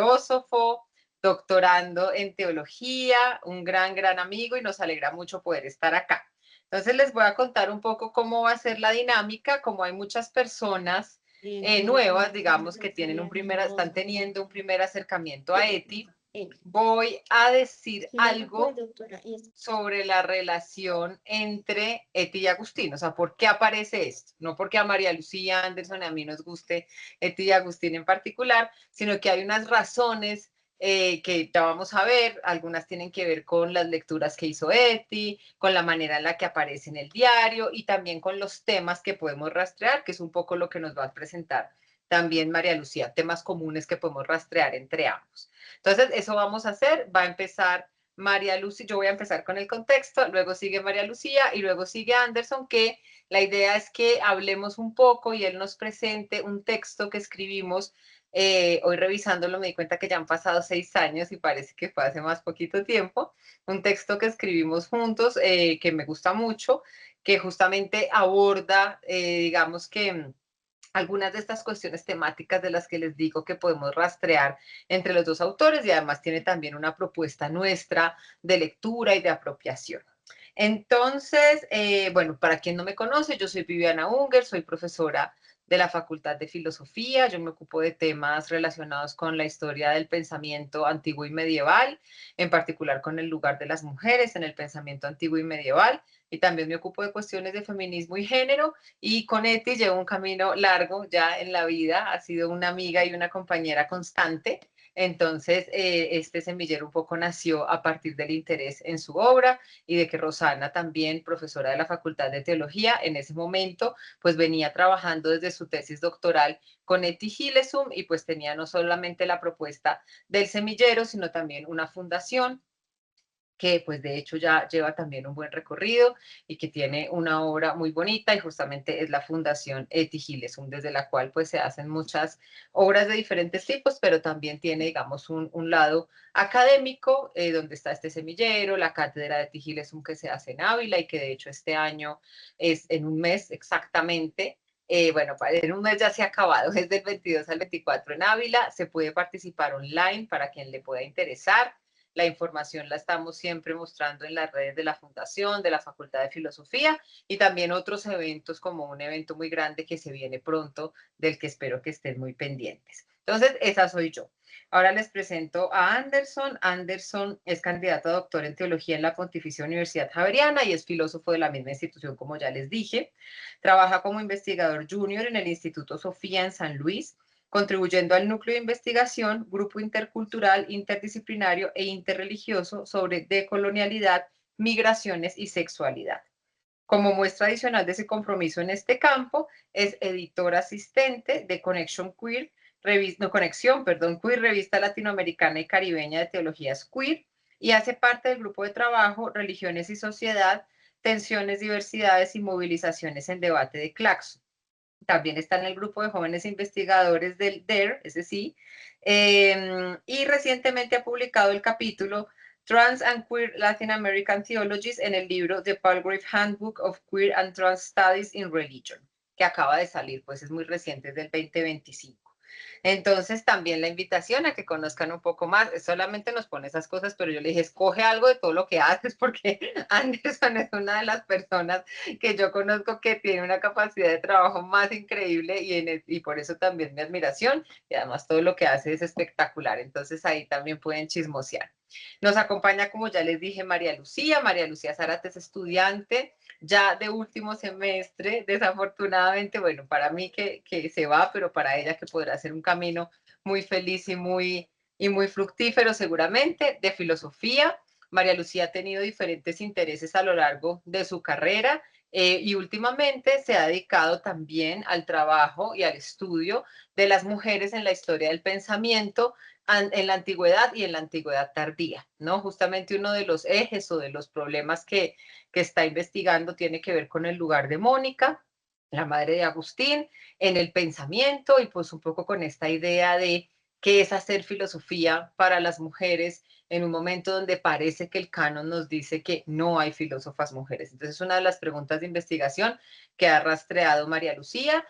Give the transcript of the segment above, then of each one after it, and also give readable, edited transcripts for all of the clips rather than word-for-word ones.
filósofo, doctorando en teología, un gran amigo y nos alegra mucho poder estar acá. Entonces les voy a contar un poco cómo va a ser la dinámica, como hay muchas personas nuevas, digamos, que tienen están teniendo un primer acercamiento a ETI, voy a decir algo sobre la relación entre Eti y Agustín, o sea, ¿por qué aparece esto? No porque a María Lucía Anderson y a mí nos guste Eti y Agustín en particular, sino que hay unas razones que ya vamos a ver, algunas tienen que ver con las lecturas que hizo Eti, con la manera en la que aparece en el diario y también con los temas que podemos rastrear, que es un poco lo que nos va a presentar también María Lucía, temas comunes que podemos rastrear entre ambos. Entonces, eso vamos a hacer, va a empezar María Lucía, yo voy a empezar con el contexto, luego sigue María Lucía y luego sigue Anderson, que la idea es que hablemos un poco y él nos presente un texto que escribimos. Hoy revisándolo me di cuenta que ya han pasado 6 años y parece que fue hace más poquito tiempo. Un texto que escribimos juntos, que me gusta mucho, que justamente aborda, digamos que algunas de estas cuestiones temáticas de las que les digo que podemos rastrear entre los dos autores y además tiene también una propuesta nuestra de lectura y de apropiación. Entonces, bueno, para quien no me conoce, yo soy Viviana Unger, soy profesora de la Facultad de Filosofía, yo me ocupo de temas relacionados con la historia del pensamiento antiguo y medieval, en particular con el lugar de las mujeres en el pensamiento antiguo y medieval, y también me ocupo de cuestiones de feminismo y género, y con Eti llevo un camino largo ya en la vida, ha sido una amiga y una compañera constante. Entonces, este semillero un poco nació a partir del interés en su obra y de que Rosana también, profesora de la Facultad de Teología, en ese momento, pues venía trabajando desde su tesis doctoral con Eti Gilesum y pues tenía no solamente la propuesta del semillero, sino también una fundación que pues de hecho ya lleva también un buen recorrido y que tiene una obra muy bonita y justamente es la Fundación Eti Gilesum, desde la cual pues se hacen muchas obras de diferentes tipos, pero también tiene digamos un lado académico donde está este semillero, la cátedra de Eti Gilesum que se hace en Ávila y que de hecho este año es en un mes exactamente. Bueno, en un mes ya se ha acabado, es del 22 al 24 en Ávila, se puede participar online para quien le pueda interesar. La información la estamos siempre mostrando en las redes de la Fundación, de la Facultad de Filosofía y también otros eventos como un evento muy grande que se viene pronto, del que espero que estén muy pendientes. Entonces, esa soy yo. Ahora les presento a Anderson. Anderson es candidato a doctor en teología en la Pontificia Universidad Javeriana y es filósofo de la misma institución, como ya les dije. Trabaja como investigador junior en el Instituto Sofía en San Luis, contribuyendo al núcleo de investigación, grupo intercultural, interdisciplinario e interreligioso sobre decolonialidad, migraciones y sexualidad. Como muestra adicional de ese compromiso en este campo, es editor asistente de Conexión, Queer, revista latinoamericana y caribeña de teologías queer, y hace parte del grupo de trabajo Religiones y Sociedad, Tensiones, Diversidades y Movilizaciones en Debate de Claxo. También está en el grupo de jóvenes investigadores del DER, ese sí, y recientemente ha publicado el capítulo Trans and Queer Latin American Theologies en el libro The Palgrave Handbook of Queer and Trans Studies in Religion, que acaba de salir, pues es muy reciente, es del 2025. Entonces, también la invitación a que conozcan un poco más, solamente nos pone esas cosas, pero yo le dije, escoge algo de todo lo que haces, porque Anderson es una de las personas que yo conozco que tiene una capacidad de trabajo más increíble y por eso también mi admiración, y además todo lo que hace es espectacular, entonces ahí también pueden chismosear. Nos acompaña, como ya les dije, María Lucía Zárate es estudiante ya de último semestre, desafortunadamente, bueno, para mí que se va, pero para ella que podrá ser un camino muy feliz y muy fructífero seguramente, de filosofía. María Lucía ha tenido diferentes intereses a lo largo de su carrera y últimamente se ha dedicado también al trabajo y al estudio de las mujeres en la historia del pensamiento en la antigüedad y en la antigüedad tardía, ¿no? Justamente uno de los ejes o de los problemas que está investigando tiene que ver con el lugar de Mónica, la madre de Agustín, en el pensamiento y pues un poco con esta idea de qué es hacer filosofía para las mujeres en un momento donde parece que el canon nos dice que no hay filósofas mujeres. Entonces, una de las preguntas de investigación que ha rastreado María Lucía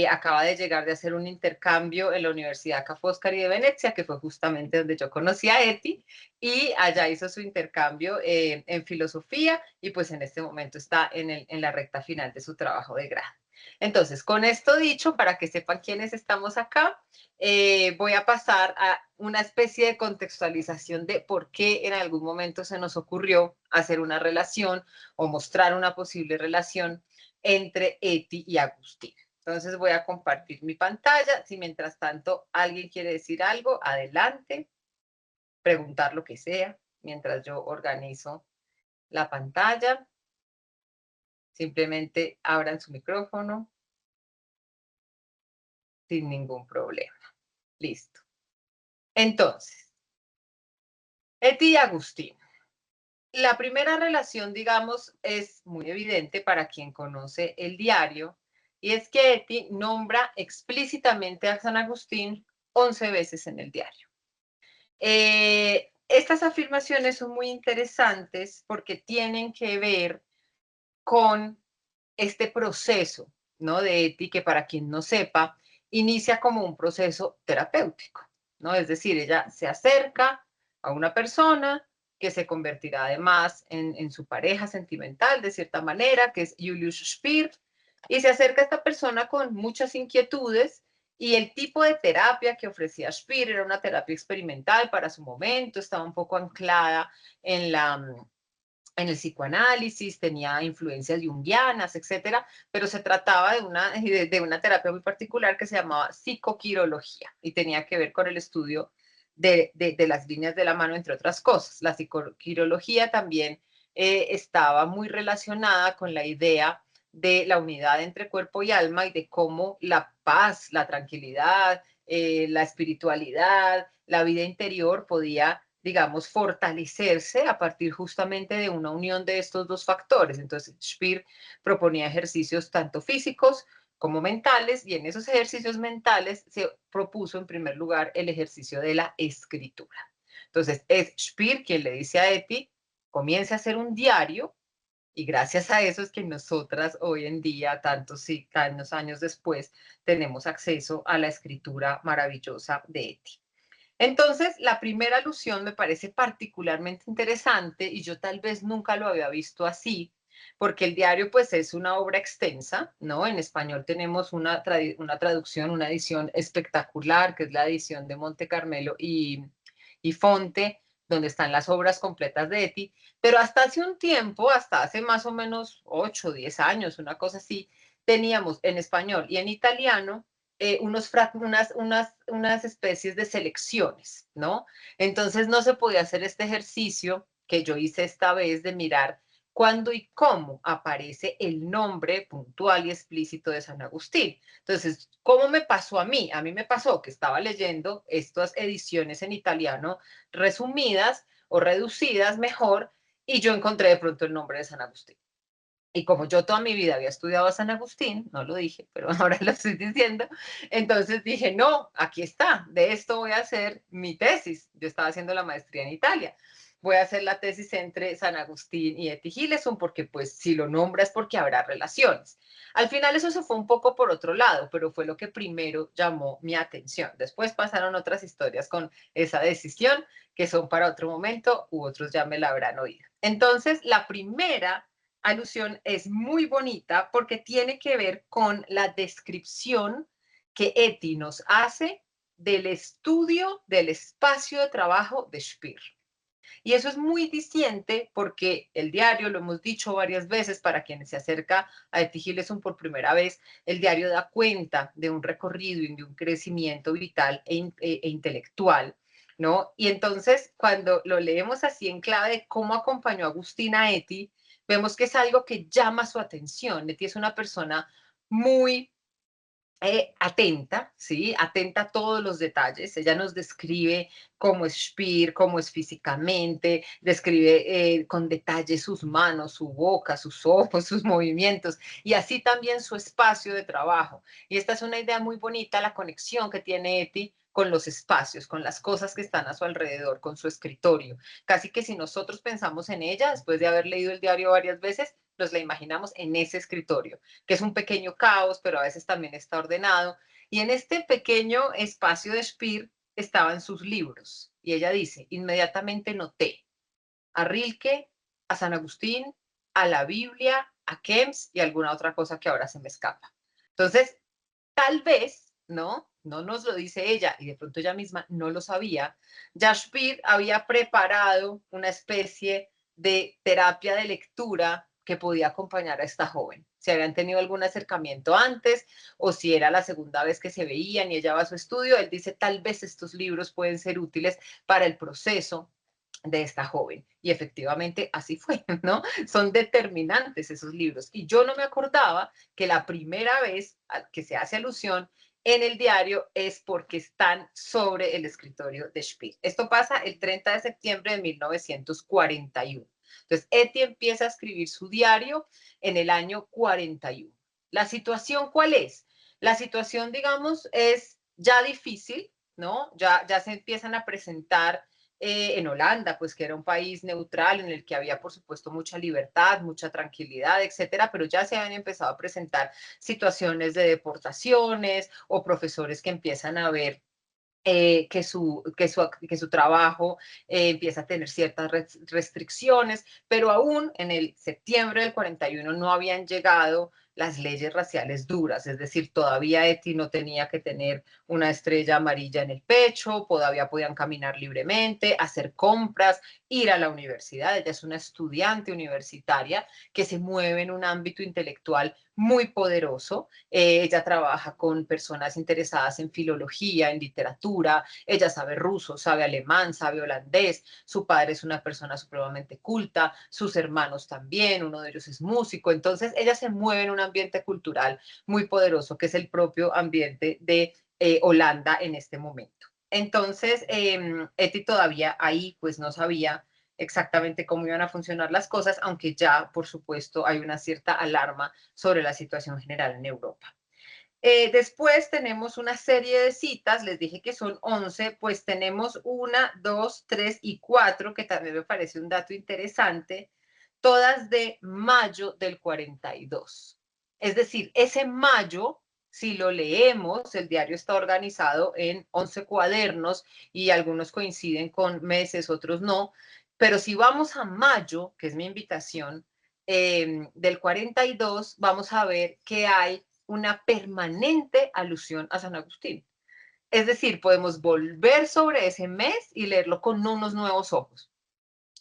acaba de llegar de hacer un intercambio en la Universidad Ca' Foscari de Venecia, que fue justamente donde yo conocí a Eti, y allá hizo su intercambio en filosofía y pues en este momento está en la recta final de su trabajo de grado. Entonces, con esto dicho, para que sepan quiénes estamos acá, voy a pasar a una especie de contextualización de por qué en algún momento se nos ocurrió hacer una relación o mostrar una posible relación entre Eti y Agustín. Entonces voy a compartir mi pantalla. Si mientras tanto alguien quiere decir algo, adelante, preguntar lo que sea, mientras yo organizo la pantalla. Simplemente abran su micrófono sin ningún problema. Listo. Entonces, Eti y Agustín. La primera relación, digamos, es muy evidente para quien conoce el diario, y es que Eti nombra explícitamente a San Agustín 11 veces en el diario. Estas afirmaciones son muy interesantes porque tienen que ver con este proceso, ¿no? De Eti, que para quien no sepa, inicia como un proceso terapéutico, ¿no? Es decir, ella se acerca a una persona que se convertirá además en su pareja sentimental, de cierta manera, que es Julius Speer, y se acerca a esta persona con muchas inquietudes, y el tipo de terapia que ofrecía Speer era una terapia experimental para su momento, estaba un poco anclada en el psicoanálisis, tenía influencias junguianas, etcétera, pero se trataba de una terapia muy particular que se llamaba psicoquirología y tenía que ver con el estudio de las líneas de la mano, entre otras cosas. La psicoquirología también estaba muy relacionada con la idea de la unidad entre cuerpo y alma y de cómo la paz, la tranquilidad, la espiritualidad, la vida interior podía, digamos, fortalecerse a partir justamente de una unión de estos dos factores. Entonces, Speer proponía ejercicios tanto físicos como mentales, y en esos ejercicios mentales se propuso en primer lugar el ejercicio de la escritura. Entonces, es Speer quien le dice a Eti, comience a hacer un diario, y gracias a eso es que nosotras hoy en día, tantos años después, tenemos acceso a la escritura maravillosa de Eti. Entonces, la primera alusión me parece particularmente interesante y yo tal vez nunca lo había visto así, porque el diario pues es una obra extensa, ¿no? En español tenemos una traducción, una edición espectacular, que es la edición de Monte Carmelo y Fonte, donde están las obras completas de Eti, pero hasta hace un tiempo, hasta hace más o menos 8 o 10 años, una cosa así, teníamos en español y en italiano unas especies de selecciones, ¿no? Entonces no se podía hacer este ejercicio que yo hice esta vez de mirar cuándo y cómo aparece el nombre puntual y explícito de San Agustín. Entonces, ¿cómo me pasó a mí? A mí me pasó que estaba leyendo estas ediciones en italiano resumidas o reducidas mejor, y yo encontré de pronto el nombre de San Agustín. Y como yo toda mi vida había estudiado a San Agustín, no lo dije, pero ahora lo estoy diciendo, entonces dije, no, aquí está, de esto voy a hacer mi tesis. Yo estaba haciendo la maestría en Italia. Voy a hacer la tesis entre San Agustín y Eti Gilesum, porque pues si lo nombra es porque habrá relaciones. Al final eso se fue un poco por otro lado, pero fue lo que primero llamó mi atención. Después pasaron otras historias con esa decisión, que son para otro momento, u otros ya me la habrán oído. Entonces, la primera alusión es muy bonita porque tiene que ver con la descripción que Eti nos hace del estudio del espacio de trabajo de Speer. Y eso es muy diciente porque el diario, lo hemos dicho varias veces para quienes se acerca a Eti Gilesum por primera vez, el diario da cuenta de un recorrido y de un crecimiento vital e intelectual, ¿no? Y entonces, cuando lo leemos así en clave de cómo acompañó a Agustina a Eti, vemos que es algo que llama su atención. Eti es una persona muy atenta, ¿sí? Atenta a todos los detalles. Ella nos describe cómo es Speer, cómo es físicamente, describe con detalle sus manos, su boca, sus ojos, sus movimientos, y así también su espacio de trabajo. Y esta es una idea muy bonita, la conexión que tiene Eti con los espacios, con las cosas que están a su alrededor, con su escritorio. Casi que si nosotros pensamos en ella, después de haber leído el diario varias veces, nos la imaginamos en ese escritorio, que es un pequeño caos, pero a veces también está ordenado. Y en este pequeño espacio de Speer estaban sus libros. Y ella dice, inmediatamente noté a Rilke, a San Agustín, a la Biblia, a Kems y alguna otra cosa que ahora se me escapa. Entonces, tal vez, ¿no? No nos lo dice ella y de pronto ella misma no lo sabía. Yashpir había preparado una especie de terapia de lectura que podía acompañar a esta joven. Si habían tenido algún acercamiento antes o si era la segunda vez que se veían y ella va a su estudio, él dice, tal vez estos libros pueden ser útiles para el proceso de esta joven. Y efectivamente así fue, ¿no? Son determinantes esos libros. Y yo no me acordaba que la primera vez que se hace alusión en el diario es porque están sobre el escritorio de Spiel. Esto pasa el 30 de septiembre de 1941. Entonces, Etty empieza a escribir su diario en el año 41. ¿La situación cuál es? La situación, digamos, es ya difícil, ¿no? Ya se empiezan a presentar en Holanda, pues que era un país neutral en el que había, por supuesto, mucha libertad, mucha tranquilidad, etcétera, pero ya se habían empezado a presentar situaciones de deportaciones o profesores que empiezan a ver que su trabajo empieza a tener ciertas restricciones, pero aún en el septiembre del 41 no habían llegado las leyes raciales duras, es decir, todavía Eti no tenía que tener una estrella amarilla en el pecho, todavía podían caminar libremente, hacer compras, ir a la universidad. Ella es una estudiante universitaria que se mueve en un ámbito intelectual muy poderoso. Ella trabaja con personas interesadas en filología, en literatura, ella sabe ruso, sabe alemán, sabe holandés, su padre es una persona supremamente culta, sus hermanos también, uno de ellos es músico, entonces ella se mueve en un ambiente cultural muy poderoso, que es el propio ambiente de Holanda en este momento. Entonces, Eti todavía ahí pues no sabía exactamente cómo iban a funcionar las cosas, aunque ya, por supuesto, hay una cierta alarma sobre la situación general en Europa. Después tenemos una serie de citas, les dije que son 11, pues tenemos una, dos, tres y cuatro, que también me parece un dato interesante, todas de mayo del 42. Es decir, ese mayo, si lo leemos, el diario está organizado en 11 cuadernos y algunos coinciden con meses, otros no, pero si vamos a mayo, que es mi invitación, del 42, vamos a ver que hay una permanente alusión a San Agustín. Es decir, podemos volver sobre ese mes y leerlo con unos nuevos ojos.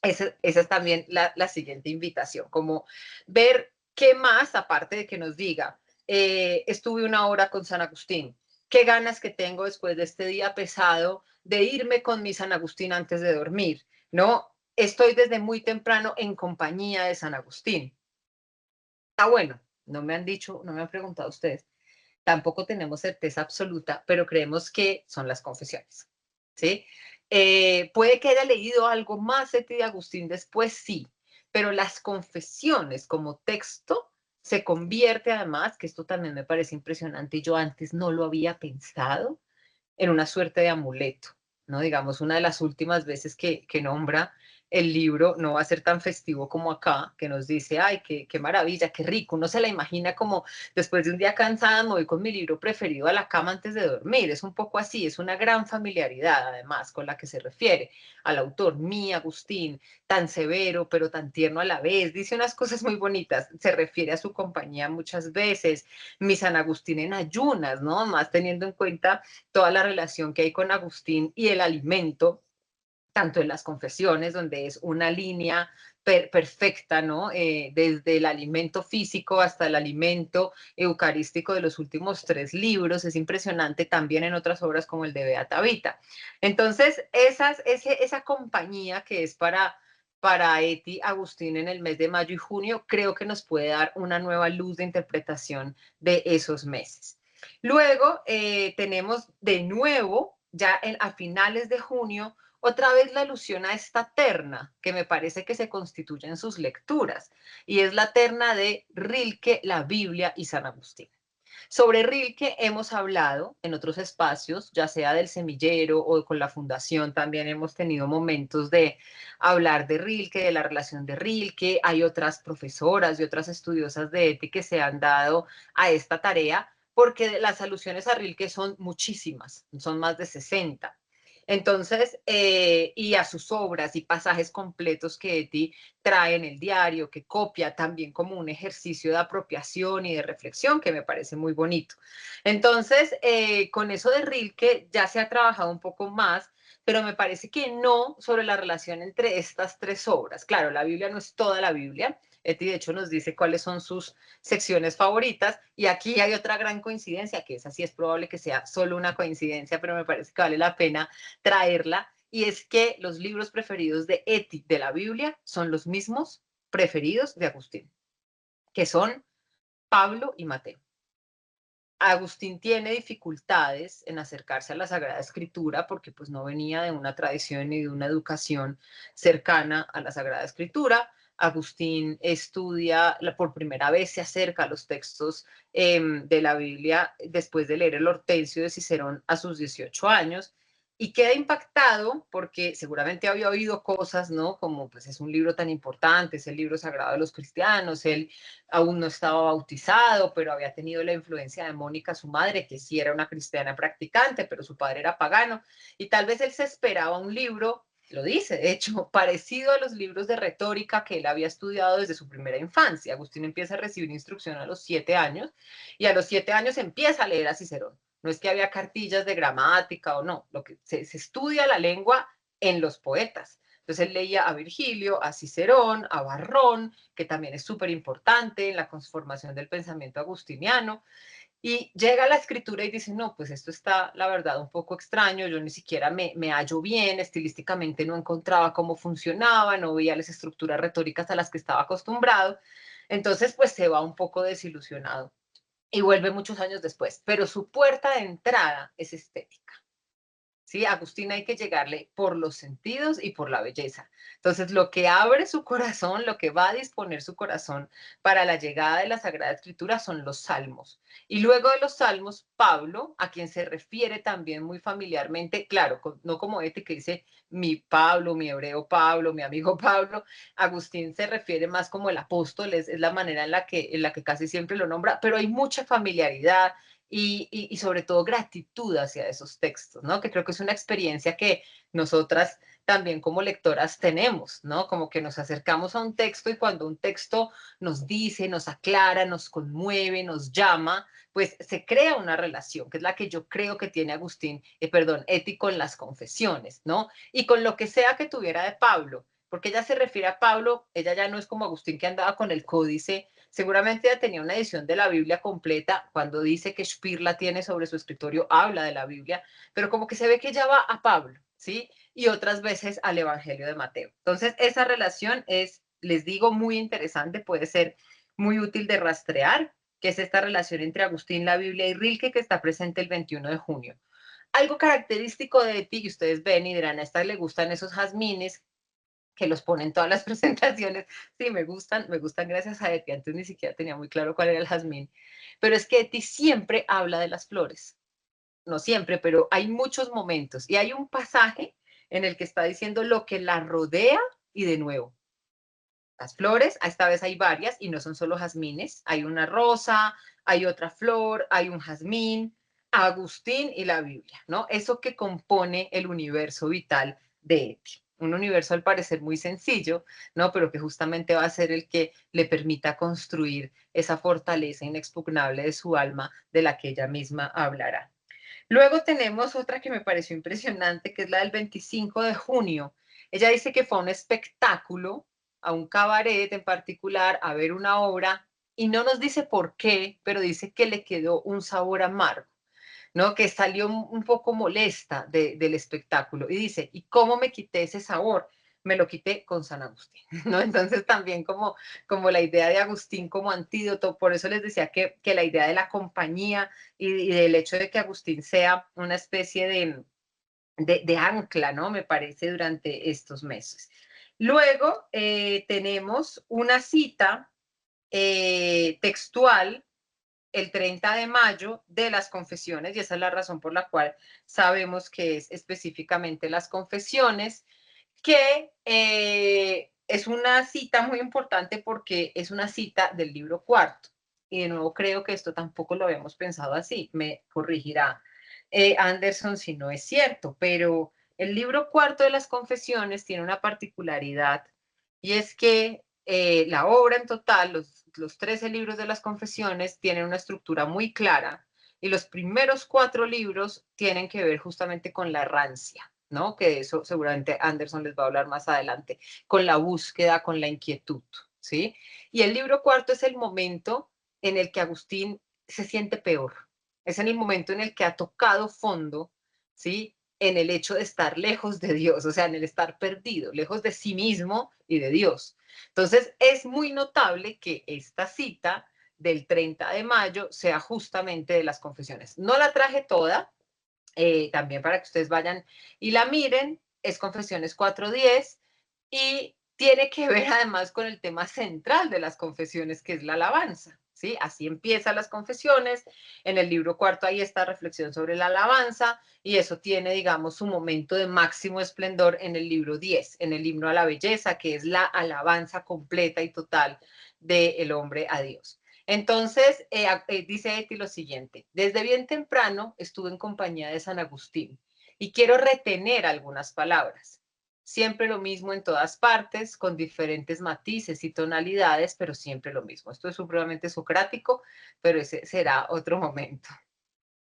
Esa es también la siguiente invitación, como ver qué más, aparte de que nos diga, estuve una hora con San Agustín, qué ganas que tengo después de este día pesado de irme con mi San Agustín antes de dormir, ¿no? Estoy desde muy temprano en compañía de San Agustín. Ah, bueno, no me han dicho, no me han preguntado ustedes, tampoco tenemos certeza absoluta, pero creemos que son las confesiones, ¿sí? Puede que haya leído algo más de Agustín después, sí, pero las confesiones como texto se convierte además, que esto también me parece impresionante y yo antes no lo había pensado, en una suerte de amuleto, ¿no? Digamos, una de las últimas veces que nombra el libro no va a ser tan festivo como acá, que nos dice, ay, qué maravilla, qué rico. Uno se la imagina como después de un día cansada, me voy con mi libro preferido a la cama antes de dormir. Es un poco así, es una gran familiaridad, además, con la que se refiere al autor, mi Agustín, tan severo, pero tan tierno a la vez. Dice unas cosas muy bonitas, se refiere a su compañía muchas veces, mi San Agustín en ayunas, ¿no? Más teniendo en cuenta toda la relación que hay con Agustín y el alimento, tanto en las confesiones, donde es una línea perfecta, ¿no? Desde el alimento físico hasta el alimento eucarístico de los últimos 3 libros, es impresionante también en otras obras como el de Beata Vita. Entonces, esa compañía que es para Eti Agustín en el mes de mayo y junio, creo que nos puede dar una nueva luz de interpretación de esos meses. Luego tenemos de nuevo, ya a finales de junio, otra vez la alusión a esta terna que me parece que se constituye en sus lecturas, y es la terna de Rilke, la Biblia y San Agustín. Sobre Rilke hemos hablado en otros espacios, ya sea del semillero o con la fundación, también hemos tenido momentos de hablar de Rilke, de la relación de Rilke. Hay otras profesoras y otras estudiosas de ética que se han dado a esta tarea, porque las alusiones a Rilke son muchísimas, son más de 60. Entonces, y a sus obras y pasajes completos que Eti trae en el diario, que copia también como un ejercicio de apropiación y de reflexión, que me parece muy bonito. Entonces, con eso de Rilke ya se ha trabajado un poco más, pero me parece que no sobre la relación entre estas tres obras. Claro, la Biblia no es toda la Biblia. Eti, de hecho, nos dice cuáles son sus secciones favoritas. Y aquí hay otra gran coincidencia, que esa sí es probable que sea solo una coincidencia, pero me parece que vale la pena traerla, y es que los libros preferidos de Eti de la Biblia son los mismos preferidos de Agustín, que son Pablo y Mateo. Agustín tiene dificultades en acercarse a la Sagrada Escritura porque pues no venía de una tradición ni de una educación cercana a la Sagrada Escritura. Agustín estudia, por primera vez se acerca a los textos de la Biblia después de leer el Hortensio de Cicerón a sus 18 años, y queda impactado porque seguramente había oído cosas, ¿no? Como pues es un libro tan importante, es el libro sagrado de los cristianos, él aún no estaba bautizado, pero había tenido la influencia de Mónica, su madre, que sí era una cristiana practicante, pero su padre era pagano, y tal vez él se esperaba un libro, lo dice, de hecho, parecido a los libros de retórica que él había estudiado desde su primera infancia. Agustín empieza a recibir instrucción a los 7 años, y a los 7 años empieza a leer a Cicerón. No es que había cartillas de gramática o no, lo que se estudia la lengua en los poetas. Entonces él leía a Virgilio, a Cicerón, a Varrón, que también es súper importante en la conformación del pensamiento agustiniano, y llega a la escritura y dice, no, pues esto está, la verdad, un poco extraño, yo ni siquiera me hallo bien, estilísticamente no encontraba cómo funcionaba, no veía las estructuras retóricas a las que estaba acostumbrado, entonces pues se va un poco desilusionado y vuelve muchos años después, pero su puerta de entrada es estética. ¿Sí? A Agustín hay que llegarle por los sentidos y por la belleza. Entonces, lo que abre su corazón, lo que va a disponer su corazón para la llegada de la Sagrada Escritura son los salmos. Y luego de los salmos, Pablo, a quien se refiere también muy familiarmente, claro, no como este que dice mi Pablo, mi hebreo Pablo, mi amigo Pablo, Agustín se refiere más como el apóstol, es la manera en la que casi siempre lo nombra, pero hay mucha familiaridad, y sobre todo gratitud hacia esos textos, ¿no? Que creo que es una experiencia que nosotras también como lectoras tenemos, ¿no? Como que nos acercamos a un texto y cuando un texto nos dice, nos aclara, nos conmueve, nos llama, pues se crea una relación, que es la que yo creo que tiene Agustín, perdón, Eti con las confesiones, ¿no? Y con lo que sea que tuviera de Pablo, porque ella se refiere a Pablo, ella ya no es como Agustín que andaba con el códice. Seguramente ella tenía una edición de la Biblia completa. Cuando dice que Spir la tiene sobre su escritorio, habla de la Biblia, pero como que se ve que ella va a Pablo, ¿sí? Y otras veces al Evangelio de Mateo. Entonces, esa relación es, les digo, muy interesante, puede ser muy útil de rastrear, que es esta relación entre Agustín, la Biblia y Rilke, que está presente el 21 de junio. Algo característico de ti, que ustedes ven y dirán, a esta le gustan esos jazmines, que los ponen todas las presentaciones. Sí, me gustan gracias a Eti. Antes ni siquiera tenía muy claro cuál era el jazmín. Pero es que Eti siempre habla de las flores. No siempre, pero hay muchos momentos. Y hay un pasaje en el que está diciendo lo que la rodea y de nuevo. Las flores, esta vez hay varias y no son solo jazmines. Hay una rosa, hay otra flor, hay un jazmín, Agustín y la Biblia, ¿no? Eso que compone el universo vital de Eti. Un universo al parecer muy sencillo, ¿no? Pero que justamente va a ser el que le permita construir esa fortaleza inexpugnable de su alma de la que ella misma hablará. Luego tenemos otra que me pareció impresionante, que es la del 25 de junio. Ella dice que fue a un espectáculo, a un cabaret en particular, a ver una obra, y no nos dice por qué, pero dice que le quedó un sabor amargo, ¿no? Que salió un poco molesta del espectáculo. Y dice, ¿y cómo me quité ese sabor? Me lo quité con San Agustín, ¿no? Entonces también como la idea de Agustín como antídoto, por eso les decía que la idea de la compañía y del hecho de que Agustín sea una especie de ancla, ¿no? Me parece durante estos meses. Luego tenemos una cita textual el 30 de mayo de las confesiones, y esa es la razón por la cual sabemos que es específicamente las confesiones, que es una cita muy importante porque es una cita del libro cuarto. Y de nuevo creo que esto tampoco lo habíamos pensado así, me corregirá Anderson si no es cierto, pero el libro cuarto de las confesiones tiene una particularidad y es que la obra en total, los 13 libros de las confesiones, tienen una estructura muy clara y los primeros 4 libros tienen que ver justamente con la rancia, ¿no? Que de eso seguramente Anderson les va a hablar más adelante, con la búsqueda, con la inquietud, ¿sí? Y el libro cuarto es el momento en el que Agustín se siente peor, es en el momento en el que ha tocado fondo, ¿sí? En el hecho de estar lejos de Dios, o sea, en el estar perdido, lejos de sí mismo y de Dios. Entonces, es muy notable que esta cita del 30 de mayo sea justamente de las confesiones. No la traje toda, también para que ustedes vayan y la miren, es Confesiones 4:10 y tiene que ver además con el tema central de las confesiones, que es la alabanza. ¿Sí? Así empiezan las confesiones. En el libro cuarto hay esta reflexión sobre la alabanza y eso tiene, digamos, su momento de máximo esplendor en el libro 10, en el himno a la belleza, que es la alabanza completa y total del hombre a Dios. Entonces, dice Eti lo siguiente, desde bien temprano estuve en compañía de San Agustín y quiero retener algunas palabras. Siempre lo mismo en todas partes, con diferentes matices y tonalidades, pero siempre lo mismo. Esto es supremamente socrático, pero ese será otro momento.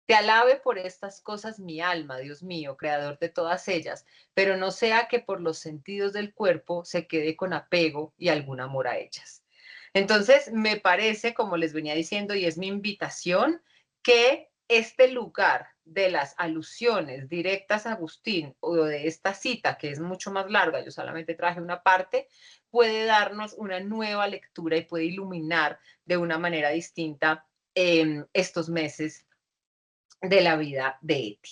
Te alabe por estas cosas mi alma, Dios mío, creador de todas ellas, pero no sea que por los sentidos del cuerpo se quede con apego y algún amor a ellas. Entonces, me parece, como les venía diciendo, y es mi invitación, que este lugar de las alusiones directas a Agustín o de esta cita, que es mucho más larga, yo solamente traje una parte, puede darnos una nueva lectura y puede iluminar de una manera distinta estos meses de la vida de Eti.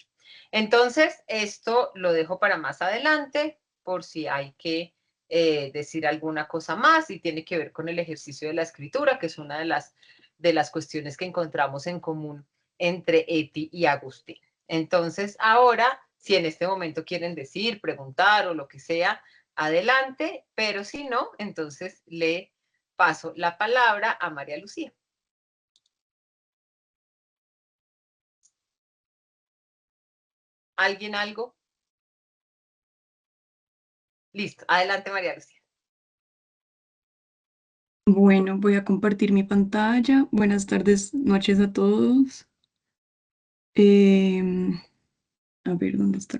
Entonces, esto lo dejo para más adelante, por si hay que decir alguna cosa más y tiene que ver con el ejercicio de la escritura, que es una de las cuestiones que encontramos en común entre Eti y Agustín. Entonces, ahora, si en este momento quieren decir, preguntar o lo que sea, adelante, pero si no, entonces le paso la palabra a María Lucía. ¿Alguien algo? Listo, adelante María Lucía. Bueno, voy a compartir mi pantalla. Buenas tardes, noches a todos. Em, a ver, ¿dónde está?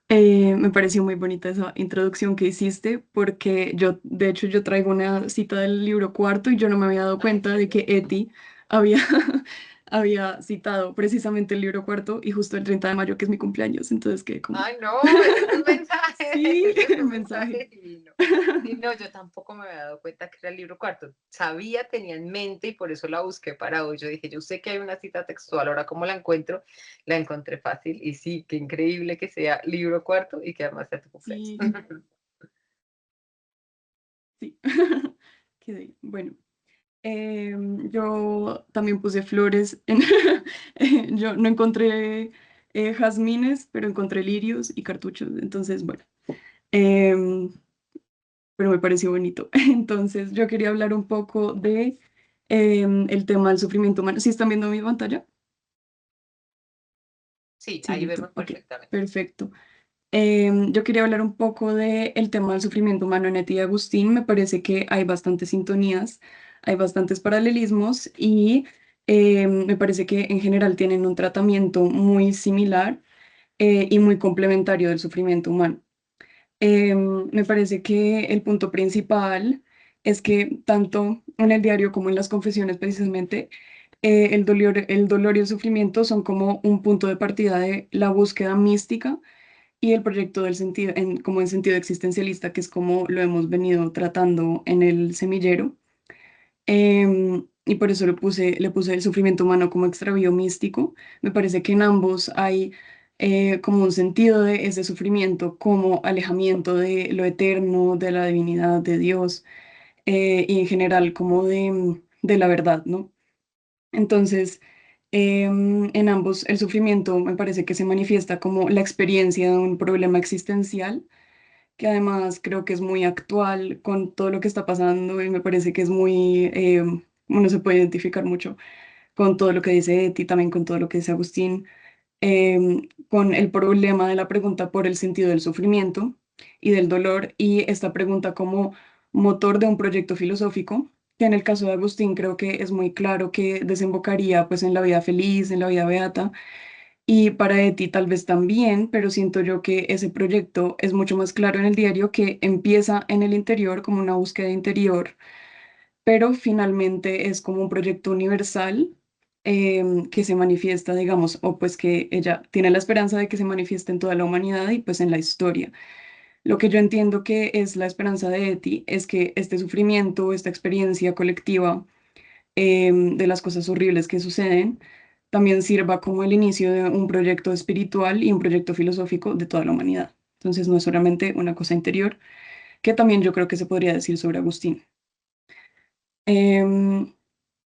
Me pareció muy bonita esa introducción que hiciste porque yo, de hecho, yo traigo una cita del libro cuarto y yo no me había dado Ay, cuenta de que Eti había, había citado precisamente el libro cuarto y justo el 30 de mayo, que es mi cumpleaños. Entonces, que como, ay, no, ese es un mensaje, sí, ese es el un mensaje. mensaje divino. Sí, no, yo tampoco me había dado cuenta que era el libro cuarto. Sabía, tenía en mente y por eso la busqué para hoy. Yo dije, yo sé que hay una cita textual, ahora cómo la encuentro, la encontré fácil y sí, qué increíble que sea libro cuarto y que además sea tu cumpleaños. Sí, sí. Bueno. Yo también puse flores. Yo no encontré jazmines, pero encontré lirios y cartuchos. Entonces, bueno, em, pero me pareció bonito. Entonces, yo quería hablar un poco de el tema del sufrimiento humano. ¿Sí están viendo mi pantalla? Sí, Sí, ahí listo. vemos Ok, perfectamente. perfecto. Yo quería hablar un poco del tema del sufrimiento humano en Eti y Agustín. Me parece que hay bastantes sintonías, hay bastantes paralelismos y me parece que en general tienen un tratamiento muy similar y muy complementario del sufrimiento humano. Me parece que el punto principal es que tanto en el diario como en las confesiones precisamente el dolor y el sufrimiento son como un punto de partida de la búsqueda mística y el proyecto del sentido, como en sentido existencialista, que es como lo hemos venido tratando en el semillero. Y por eso le puse el sufrimiento humano como extravío místico. Me parece que en ambos hay como un sentido de ese sufrimiento, como alejamiento de lo eterno, de la divinidad de Dios, y en general como de de la verdad, ¿no? Entonces, en ambos el sufrimiento me parece que se manifiesta como la experiencia de un problema existencial, que además creo que es muy actual con todo lo que está pasando y me parece que es muy, uno se puede identificar mucho con todo lo que dice Eti, también con todo lo que dice Agustín, con el problema de la pregunta por el sentido del sufrimiento y del dolor y esta pregunta como motor de un proyecto filosófico, que en el caso de Agustín creo que es muy claro que desembocaría pues en la vida feliz, en la vida beata, y para Eti tal vez también, pero siento yo que ese proyecto es mucho más claro en el diario, que empieza en el interior como una búsqueda interior, pero finalmente es como un proyecto universal, que se manifiesta, digamos, o pues que ella tiene la esperanza de que se manifieste en toda la humanidad y pues en la historia. Lo que yo entiendo que es la esperanza de Eti es que este sufrimiento, esta experiencia colectiva, de las cosas horribles que suceden, también sirva como el inicio de un proyecto espiritual y un proyecto filosófico de toda la humanidad. Entonces no es solamente una cosa interior, que también yo creo que se podría decir sobre Agustín. Em,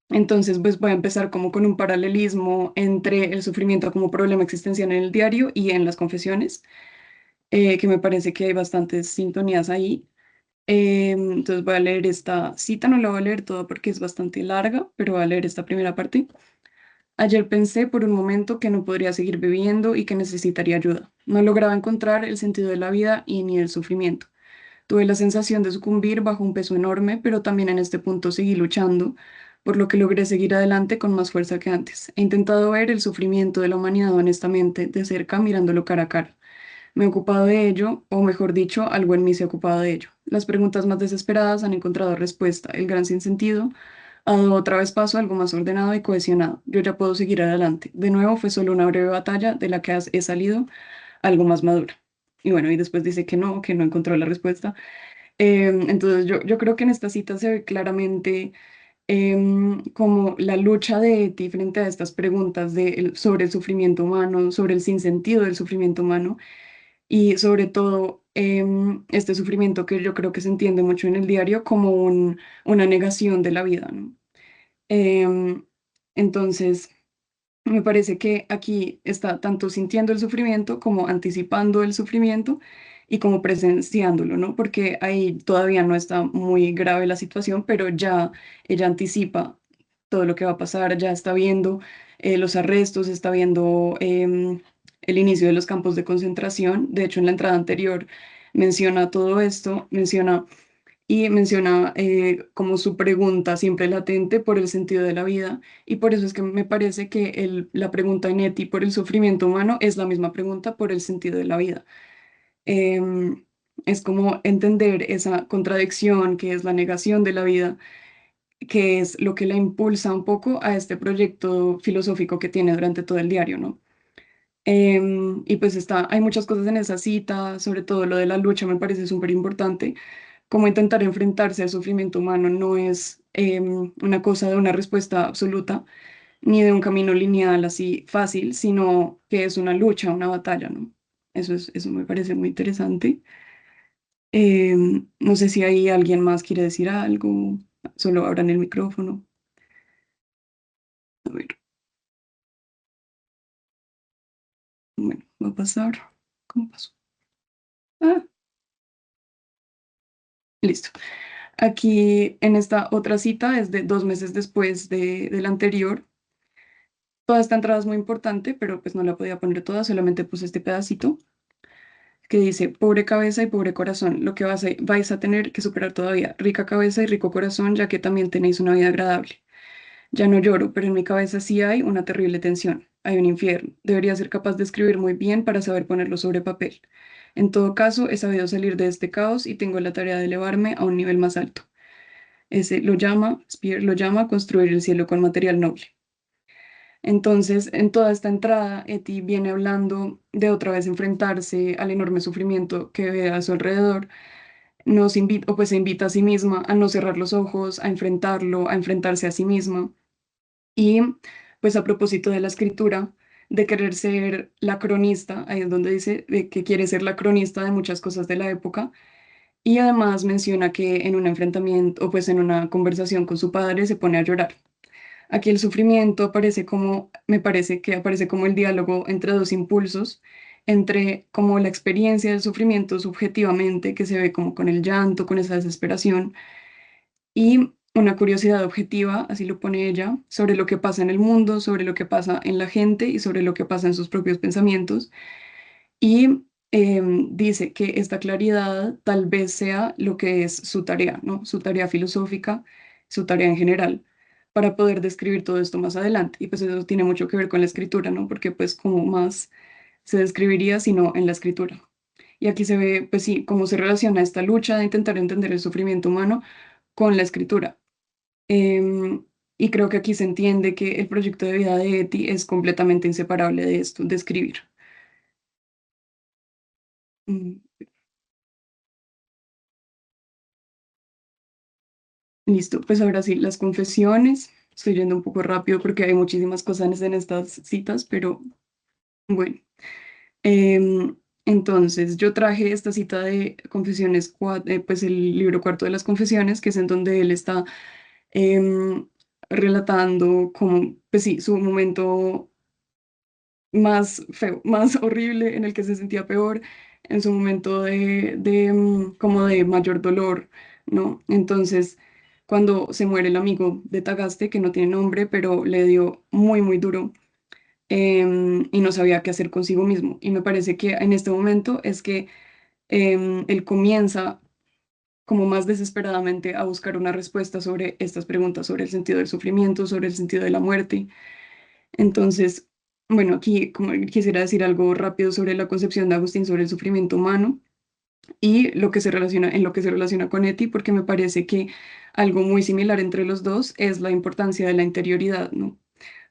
entonces, pues voy a empezar como con un paralelismo entre el sufrimiento como problema existencial en el diario y en las confesiones, que me parece que hay bastantes sintonías ahí. Entonces voy a leer esta cita, no la voy a leer toda porque es bastante larga, pero voy a leer esta primera parte. Ayer pensé por un momento que no podría seguir viviendo y que necesitaría ayuda. No lograba encontrar el sentido de la vida y ni el sufrimiento. Tuve la sensación de sucumbir bajo un peso enorme, pero también en este punto seguí luchando, por lo que logré seguir adelante con más fuerza que antes. He intentado ver el sufrimiento de la humanidad honestamente, de cerca, mirándolo cara a cara. Me he ocupado de ello, o mejor dicho, algo en mí se ha ocupado de ello. Las preguntas más desesperadas han encontrado respuesta. El gran sinsentido ha dado otra vez paso a algo más ordenado y cohesionado. Yo ya puedo seguir adelante. De nuevo, fue solo una breve batalla de la que he salido algo más madura. Y bueno, y después dice que no encontró la respuesta. Entonces yo creo que en esta cita se ve claramente, como la lucha de Eti frente a estas preguntas sobre el sufrimiento humano, sobre el sinsentido del sufrimiento humano y sobre todo, este sufrimiento que yo creo que se entiende mucho en el diario como una negación de la vida, ¿no? Em, entonces, me parece que aquí está tanto sintiendo el sufrimiento como anticipando el sufrimiento y como presenciándolo, ¿no? Porque ahí todavía no está muy grave la situación, pero ya ella anticipa todo lo que va a pasar, ya está viendo, los arrestos, está viendo, el inicio de los campos de concentración. De hecho, en la entrada anterior menciona todo esto, menciona, como su pregunta siempre latente por el sentido de la vida, y por eso es que me parece que la pregunta en Eti por el sufrimiento humano es la misma pregunta por el sentido de la vida. Em, es como entender esa contradicción que es la negación de la vida, que es lo que la impulsa un poco a este proyecto filosófico que tiene durante todo el diario, ¿no? Y pues hay muchas cosas en esa cita, sobre todo lo de la lucha me parece súper importante, como intentar enfrentarse al sufrimiento humano no es, una cosa de una respuesta absoluta, ni de un camino lineal así fácil, sino que es una lucha, una batalla, ¿no? Eso me parece muy interesante. No sé si hay alguien más quiere decir algo, solo abran el micrófono. A ver, bueno, va a pasar. ¿Cómo pasó? Ah, listo. Aquí en esta otra cita es de 2 meses después de la anterior. Toda esta entrada es muy importante, pero pues no la podía poner toda, solamente puse este pedacito que dice, pobre cabeza y pobre corazón, lo que vais a tener que superar todavía, rica cabeza y rico corazón, ya que también tenéis una vida agradable. Ya no lloro, pero en mi cabeza sí hay una terrible tensión, hay un infierno. Debería ser capaz de escribir muy bien para saber ponerlo sobre papel. En todo caso, he sabido salir de este caos y tengo la tarea de elevarme a un nivel más alto. Spear lo llama construir el cielo con material noble. Entonces, en toda esta entrada, Eti viene hablando de otra vez enfrentarse al enorme sufrimiento que ve a su alrededor. Nos invita, o pues se invita a sí misma a no cerrar los ojos, a enfrentarlo, a enfrentarse a sí misma. Y pues a propósito de la escritura, de querer ser la cronista, ahí es donde dice de que quiere ser la cronista de muchas cosas de la época Y además menciona que en un enfrentamiento o pues en una conversación con su padre se pone a llorar. Aquí el sufrimiento aparece como, me parece que aparece como el diálogo entre dos impulsos, entre como la experiencia del sufrimiento subjetivamente, que se ve como con el llanto, con esa desesperación, y una curiosidad objetiva, así lo pone ella, sobre lo que pasa en el mundo, sobre lo que pasa en la gente y sobre lo que pasa en sus propios pensamientos. Y dice que esta claridad tal vez sea lo que es su tarea, ¿no? Su tarea filosófica, su tarea en general, para poder describir todo esto más adelante. Y pues eso tiene mucho que ver con la escritura, ¿no? Porque pues como más se describiría sino en la escritura. Y aquí se ve, pues sí, cómo se relaciona esta lucha de intentar entender el sufrimiento humano con la escritura. Em, y creo que aquí se entiende que el proyecto de vida de Eti es completamente inseparable de esto, de escribir. Mm, Listo, pues ahora sí, las confesiones. Estoy yendo un poco rápido porque hay muchísimas cosas en estas citas, pero bueno. Em, entonces, yo traje esta cita de Confesiones, pues el libro cuarto de las Confesiones, que es en donde él está em, relatando como, pues sí, su momento más feo, más horrible, en el que se sentía peor, en su momento como de mayor dolor, ¿no? Entonces, cuando se muere el amigo de Tagaste, que no tiene nombre, pero le dio muy, muy duro, y no sabía qué hacer consigo mismo. Y me parece que en este momento es que él comienza como más desesperadamente a buscar una respuesta sobre estas preguntas, sobre el sentido del sufrimiento, sobre el sentido de la muerte. Entonces, bueno, aquí como quisiera decir algo rápido sobre la concepción de Agustín sobre el sufrimiento humano y lo que se relaciona, en lo que se relaciona con Eti, porque me parece que algo muy similar entre los dos es la importancia de la interioridad, ¿no?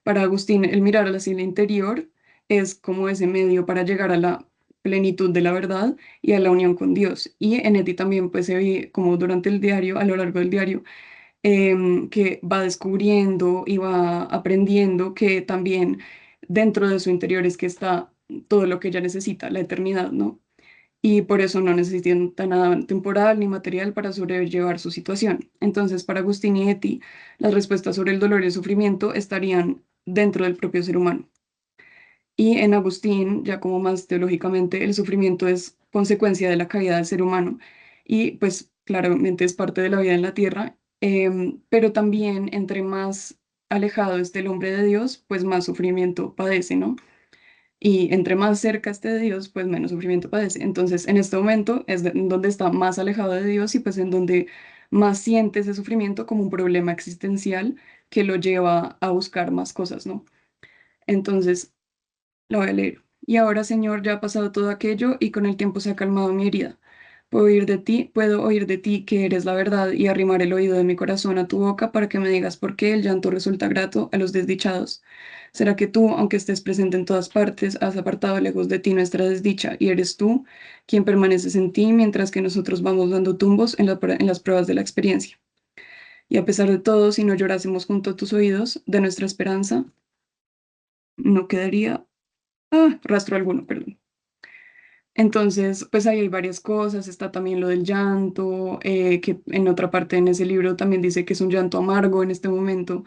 Para Agustín, el mirar hacia el interior es como ese medio para llegar a la plenitud de la verdad y a la unión con Dios. Y en Eti también, pues se ve como durante el diario, a lo largo del diario, que va descubriendo y va aprendiendo que también dentro de su interior es que está todo lo que ella necesita, la eternidad, ¿no? Y por eso no necesita nada temporal ni material para sobrellevar su situación. Entonces, para Agustín y Eti, las respuestas sobre el dolor y el sufrimiento estarían dentro del propio ser humano. Y en Agustín, ya como más teológicamente, el sufrimiento es consecuencia de la caída del ser humano y pues claramente es parte de la vida en la tierra, pero también entre más alejado esté el hombre de Dios, pues más sufrimiento padece, ¿no? Y entre más cerca esté de Dios, pues menos sufrimiento padece. Entonces, en este momento es en donde está más alejado de Dios y pues en donde más siente ese sufrimiento como un problema existencial que lo lleva a buscar más cosas, ¿no? Entonces, la voy a leer. Y ahora, Señor, ya ha pasado todo aquello y con el tiempo se ha calmado mi herida. Puedo oír de ti que eres la verdad y arrimar el oído de mi corazón a tu boca para que me digas por qué el llanto resulta grato a los desdichados. ¿Será que tú, aunque estés presente en todas partes, has apartado lejos de ti nuestra desdicha y eres tú quien permaneces en ti mientras que nosotros vamos dando tumbos en las pruebas de la experiencia? Y a pesar de todo, si no llorásemos junto a tus oídos, de nuestra esperanza, no quedaría rastro alguno, perdón. Entonces, pues ahí hay varias cosas, está también lo del llanto, que en otra parte en ese libro también dice que es un llanto amargo en este momento,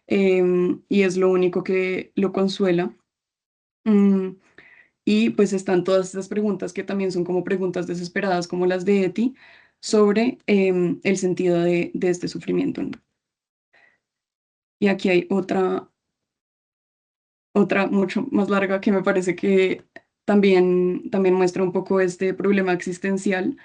y es lo único que lo consuela. Mm, y pues están todas estas preguntas que también son como preguntas desesperadas, como las de Eti, sobre el sentido de este sufrimiento, ¿no? Y aquí hay otra mucho más larga que me parece que también muestra un poco este problema existencial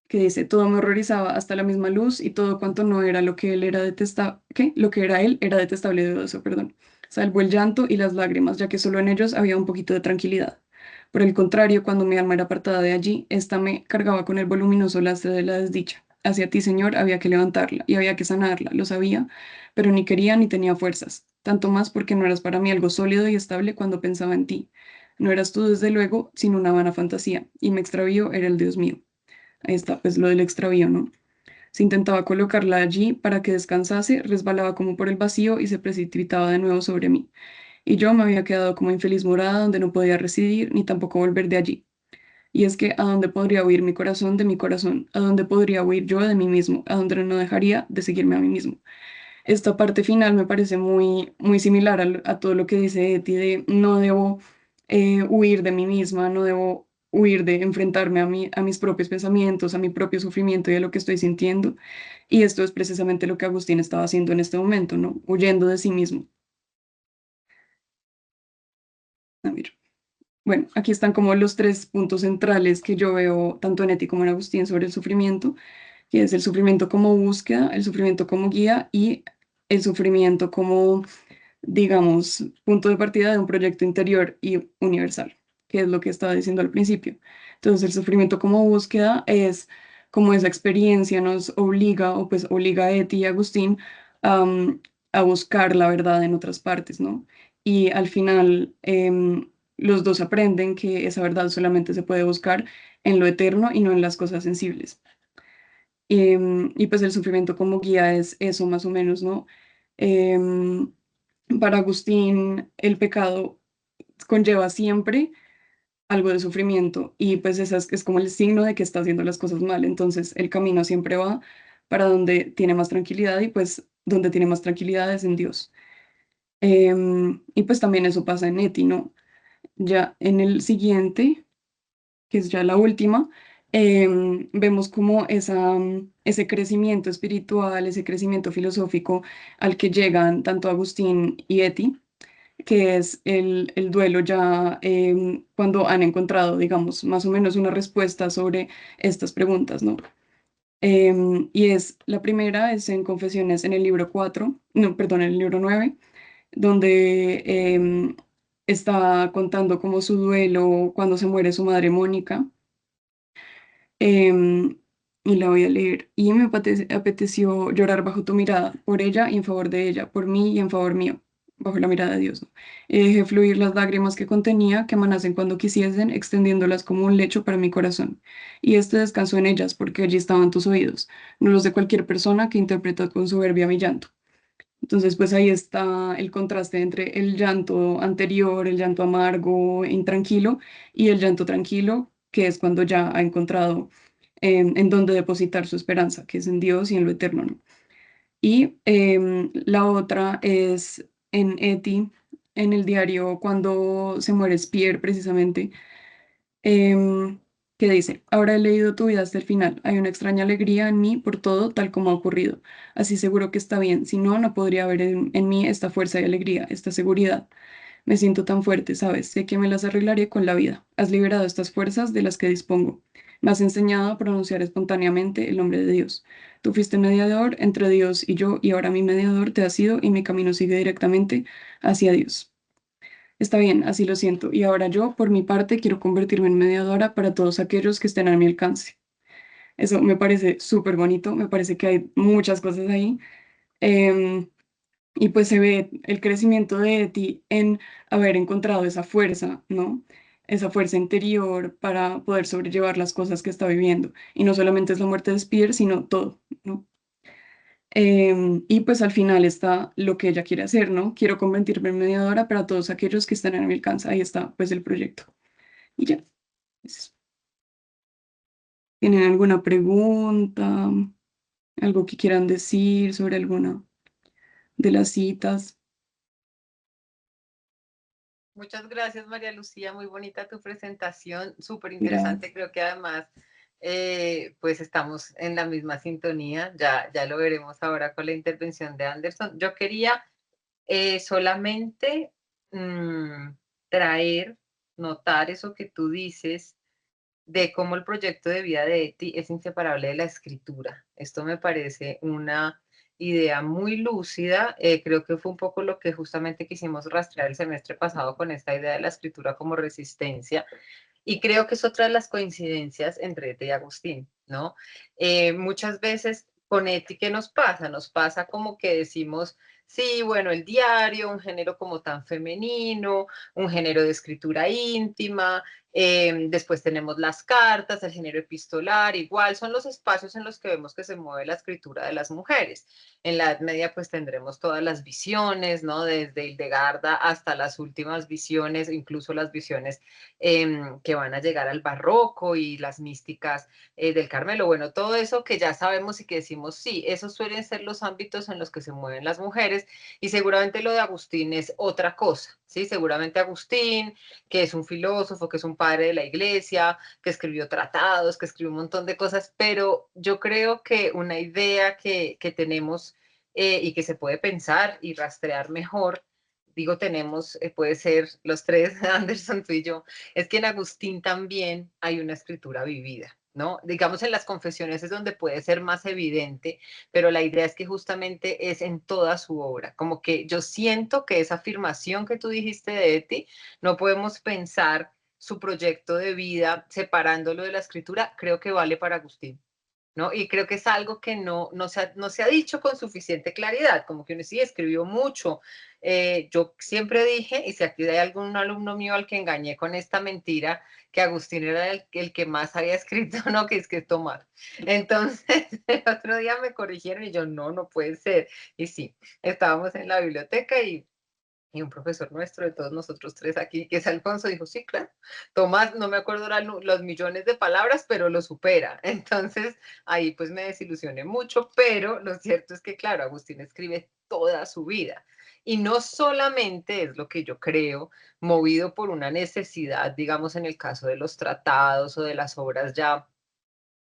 que dice, todo me horrorizaba hasta la misma luz y todo cuanto no era lo que él era detestable, ¿qué? Lo que era él era detestable y dudoso, perdón. Salvo el llanto y las lágrimas, ya que solo en ellos había un poquito de tranquilidad. Por el contrario, cuando mi alma era apartada de allí, ésta me cargaba con el voluminoso lastre de la desdicha. Hacia ti, Señor, había que levantarla y había que sanarla, lo sabía, pero ni quería ni tenía fuerzas, tanto más porque no eras para mí algo sólido y estable cuando pensaba en ti. No eras tú, desde luego, sino una vana fantasía, y mi extravío era el Dios mío. Ahí está, pues lo del extravío, ¿no? Se intentaba colocarla allí para que descansase, resbalaba como por el vacío y se precipitaba de nuevo sobre mí. Y yo me había quedado como infeliz morada donde no podía residir ni tampoco volver de allí. y es que a dónde podría huir mi corazón de mi corazón, a dónde podría huir yo de mí mismo, a dónde no dejaría de seguirme a mí mismo. Esta parte final me parece muy, muy similar a todo lo que dice Eti de no debo huir de mí misma, no debo huir de enfrentarme a mis propios pensamientos, a mi propio sufrimiento y a lo que estoy sintiendo. Y esto es precisamente lo que Agustín estaba haciendo en este momento, ¿no? Huyendo de sí mismo. A ver. Bueno, aquí están como los tres puntos centrales que yo veo tanto en Eti como en Agustín sobre el sufrimiento, que es el sufrimiento como búsqueda, el sufrimiento como guía y el sufrimiento como, digamos, punto de partida de un proyecto interior y universal, que es lo que estaba diciendo al principio. Entonces, el sufrimiento como búsqueda es como esa experiencia nos obliga, o pues obliga a Eti y a Agustín a buscar la verdad en otras partes, ¿no? Y al final, los dos aprenden que esa verdad solamente se puede buscar en lo eterno y no en las cosas sensibles. Y pues el sufrimiento como guía es eso más o menos, ¿no? Em, para Agustín, el pecado conlleva siempre algo de sufrimiento y pues esa es como el signo de que está haciendo las cosas mal. Entonces el camino siempre va para donde tiene más tranquilidad y pues donde tiene más tranquilidad es en Dios. Y pues también eso pasa en Eti, ¿no? Ya en el siguiente, que es ya la última, vemos como ese crecimiento espiritual, ese crecimiento filosófico al que llegan tanto Agustín y Eti, que es el duelo ya cuando han encontrado, digamos, más o menos una respuesta sobre estas preguntas, ¿no? Y es, la primera es en Confesiones en el libro 4 no, perdón, en el libro 9 donde está contando como su duelo cuando se muere su madre Mónica. em, y la voy a leer. Y me apeteció llorar bajo tu mirada, por ella y en favor de ella, por mí y en favor mío, bajo la mirada de Dios, ¿no? Y dejé fluir las lágrimas que contenía, que emanasen cuando quisiesen, extendiéndolas como un lecho para mi corazón. Y este descansó en ellas, porque allí estaban tus oídos, no los de cualquier persona que interpreta con soberbia mi llanto. Entonces, pues ahí está el contraste entre el llanto anterior, el llanto amargo, intranquilo, y el llanto tranquilo, que es cuando ya ha encontrado en dónde depositar su esperanza, que es en Dios y en lo eterno, ¿no? Y la otra es en Eti, en el diario, cuando se muere Spear, precisamente em, que dice, ahora he leído tu vida hasta el final. Hay una extraña alegría en mí por todo tal como ha ocurrido. Así seguro que está bien. Si no, no podría haber en mí esta fuerza y alegría, esta seguridad. Me siento tan fuerte, ¿sabes? Sé que me las arreglaré con la vida. Has liberado estas fuerzas de las que dispongo. Me has enseñado a pronunciar espontáneamente el nombre de Dios. Tú fuiste mediador entre Dios y yo, y ahora mi mediador te ha sido y mi camino sigue directamente hacia Dios. Está bien, así lo siento. Y ahora yo, por mi parte, quiero convertirme en mediadora para todos aquellos que estén a mi alcance. Eso me parece súper bonito, me parece que hay muchas cosas ahí. Em, y pues se ve el crecimiento de ti en haber encontrado esa fuerza, ¿no? Esa fuerza interior para poder sobrellevar las cosas que está viviendo. Y no solamente es la muerte de Spear, sino todo, ¿no? Y pues al final está lo que ella quiere hacer, ¿no? Quiero convertirme en mediadora para todos aquellos que están en mi alcance. Ahí está, pues el proyecto. Y ya. Eso. ¿Tienen alguna pregunta? ¿Algo que quieran decir sobre alguna de las citas? Muchas gracias, María Lucía. Muy bonita tu presentación, súper interesante. Gracias. Creo que además, pues estamos en la misma sintonía. Ya lo veremos ahora con la intervención de Anderson. Yo quería solamente mmm, traer, notar eso que tú dices de cómo el proyecto de vida de Eti es inseparable de la escritura. Esto me parece una idea muy lúcida. Creo que fue un poco lo que justamente quisimos rastrear el semestre pasado con esta idea de la escritura como resistencia. Y creo que es otra de las coincidencias entre Eti y Agustín, ¿no? Muchas veces con Eti, ¿qué nos pasa? Nos pasa como que decimos, sí, bueno, el diario, un género como tan femenino, un género de escritura íntima, Después tenemos las cartas, el género epistolar, igual son los espacios en los que vemos que se mueve la escritura de las mujeres. En la Edad Media pues tendremos todas las visiones, ¿no? Desde Hildegarda hasta las últimas visiones, incluso las visiones que van a llegar al barroco y las místicas del Carmelo. Bueno, todo eso que ya sabemos y que decimos, sí, esos suelen ser los ámbitos en los que se mueven las mujeres y seguramente lo de Agustín es otra cosa, ¿sí? Seguramente Agustín, que es un filósofo, que es un padre de la iglesia, que escribió tratados, que escribió un montón de cosas, pero yo creo que una idea que tenemos y que se puede pensar y rastrear mejor, digo tenemos, puede ser los tres, Anderson, tú y yo, es que en Agustín también hay una escritura vivida, ¿no? Digamos en las confesiones es donde puede ser más evidente, pero la idea es que justamente es en toda su obra, como que yo siento que esa afirmación que tú dijiste de Eti, no podemos pensar su proyecto de vida separándolo de la escritura, creo que vale para Agustín. ¿No? Y creo que es algo que no se ha dicho con suficiente claridad, como que uno sí escribió mucho. Yo siempre dije, y si aquí hay algún alumno mío al que engañé con esta mentira, que Agustín era el que más había escrito, ¿no? Que es que Tomás. Entonces, el otro día me corrigieron y yo, no puede ser. Y sí, estábamos en la biblioteca y un profesor nuestro de todos nosotros tres aquí, que es Alfonso, dijo, sí, claro, Tomás, no me acuerdo los millones de palabras, pero lo supera. Entonces, ahí pues me desilusioné mucho, pero lo cierto es que, claro, Agustín escribe toda su vida. Y no solamente es lo que yo creo, movido por una necesidad, digamos, en el caso de los tratados o de las obras ya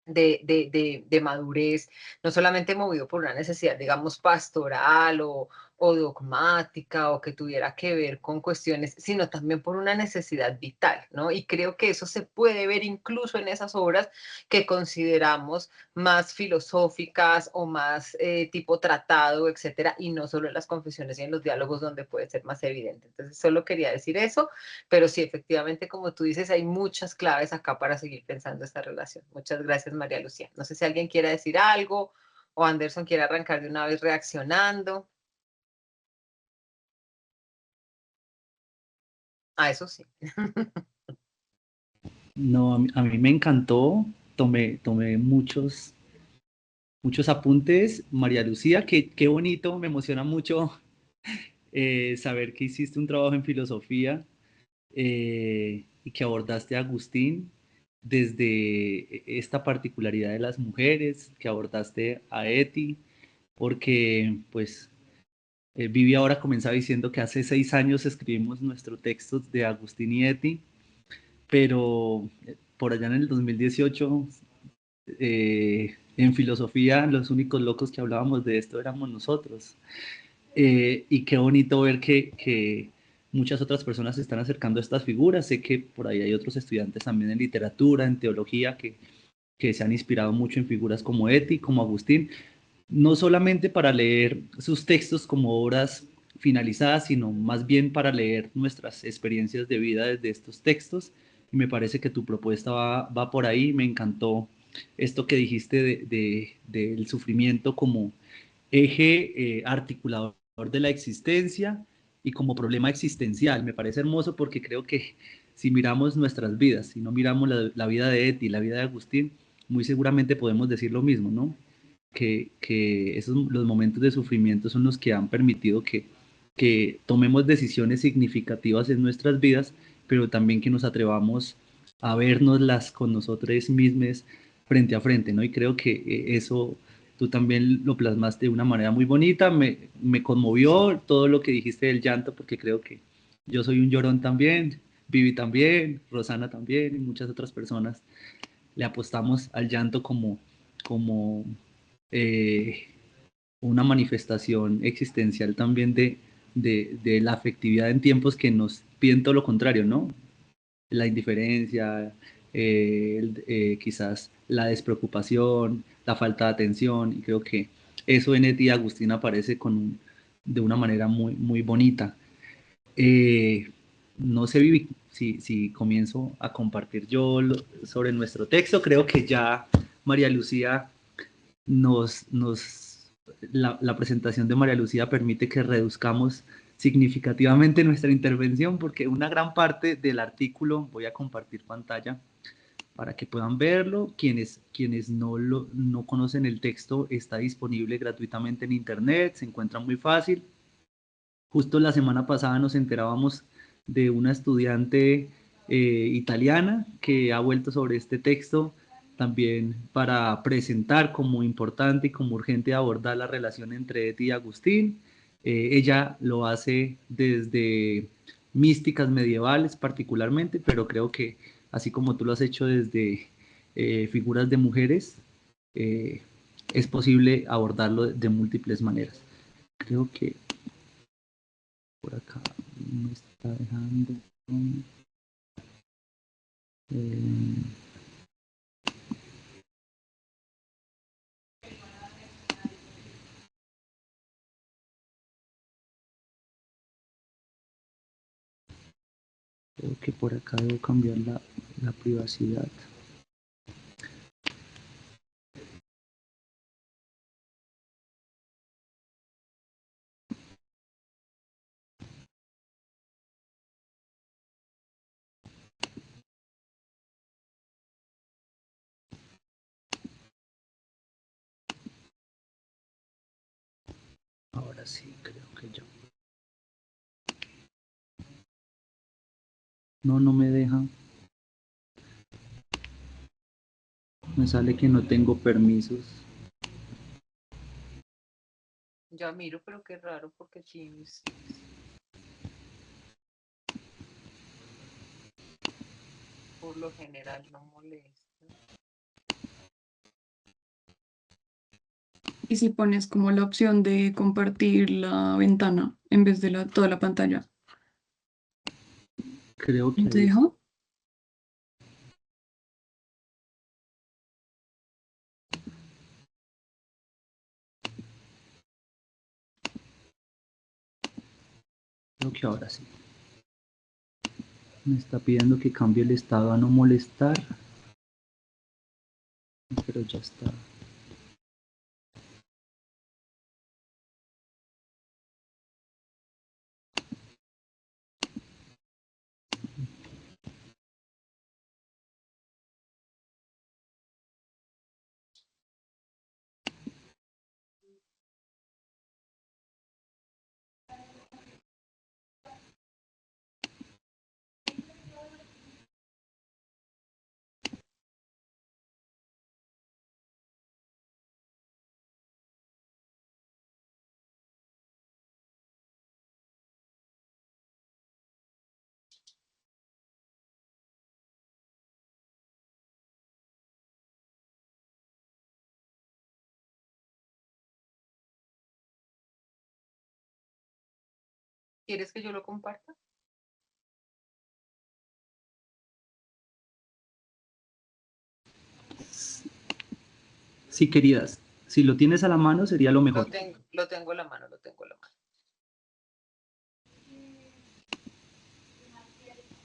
de madurez, no solamente movido por una necesidad, digamos, pastoral o dogmática o que tuviera que ver con cuestiones, sino también por una necesidad vital, ¿no? Y creo que eso se puede ver incluso en esas obras que consideramos más filosóficas o más tipo tratado, etcétera, y no solo en las confesiones y en los diálogos donde puede ser más evidente. Entonces, solo quería decir eso, pero sí, efectivamente, como tú dices, hay muchas claves acá para seguir pensando esta relación. Muchas gracias, María Lucía. No sé si alguien quiere decir algo o Anderson quiere arrancar de una vez reaccionando. A eso sí. No, a mí me encantó, tomé muchos apuntes. María Lucía, qué bonito, me emociona mucho saber que hiciste un trabajo en filosofía y que abordaste a Agustín desde esta particularidad de las mujeres, que abordaste a Eti, porque pues Vivi ahora comenzaba diciendo que hace 6 años escribimos nuestro texto de Agustín y Eti, pero por allá en el 2018, en filosofía, los únicos locos que hablábamos de esto éramos nosotros. Y qué bonito ver que muchas otras personas se están acercando a estas figuras. Sé que por ahí hay otros estudiantes también en literatura, en teología, que se han inspirado mucho en figuras como Eti, como Agustín, no solamente para leer sus textos como obras finalizadas, sino más bien para leer nuestras experiencias de vida desde estos textos. Y me parece que tu propuesta va por ahí. Me encantó esto que dijiste del sufrimiento como eje articulador de la existencia y como problema existencial. Me parece hermoso porque creo que si miramos nuestras vidas, si no miramos la vida de Eti, la vida de Agustín, muy seguramente podemos decir lo mismo, ¿no? Que esos, los momentos de sufrimiento son los que han permitido que tomemos decisiones significativas en nuestras vidas, pero también que nos atrevamos a vernoslas con nosotros mismos frente a frente, ¿no? Y creo que eso tú también lo plasmaste de una manera muy bonita, me conmovió todo lo que dijiste del llanto, porque creo que yo soy un llorón también, Vivi también, Rosana también, y muchas otras personas le apostamos al llanto como eh, una manifestación existencial también de la afectividad en tiempos que nos piden todo lo contrario, ¿no? La indiferencia, quizás la despreocupación, la falta de atención, y creo que eso en Eti y Agustín aparece de una manera muy bonita. Eh, no sé, Vivi, si comienzo a compartir yo sobre nuestro texto, creo que ya María Lucía la presentación de María Lucía permite que reduzcamos significativamente nuestra intervención, porque una gran parte del artículo, voy a compartir pantalla para que puedan verlo. Quienes no conocen el texto, está disponible gratuitamente en internet, se encuentra muy fácil. Justo la semana pasada nos enterábamos de una estudiante italiana que ha vuelto sobre este texto también para presentar como importante y como urgente abordar la relación entre Eti y Agustín. Ella lo hace desde místicas medievales particularmente, pero creo que así como tú lo has hecho desde figuras de mujeres, eh, es posible abordarlo de múltiples maneras. Creo que por acá me está dejando. eh, Creo que por acá debo cambiar la privacidad. Ahora sí, creo que ya. No, no me deja. Me sale que no tengo permisos. Ya miro, pero qué raro porque Teams por lo general no molesta. Y si pones como la opción de compartir la ventana en vez de toda la pantalla, Creo que ¿no te ahí deja? creo que ahora sí. Me está pidiendo que cambie el estado a no molestar, pero ya está. ¿Quieres que yo lo comparta? Sí, queridas, si lo tienes a la mano sería lo mejor. Lo tengo en la mano, lo tengo en la mano.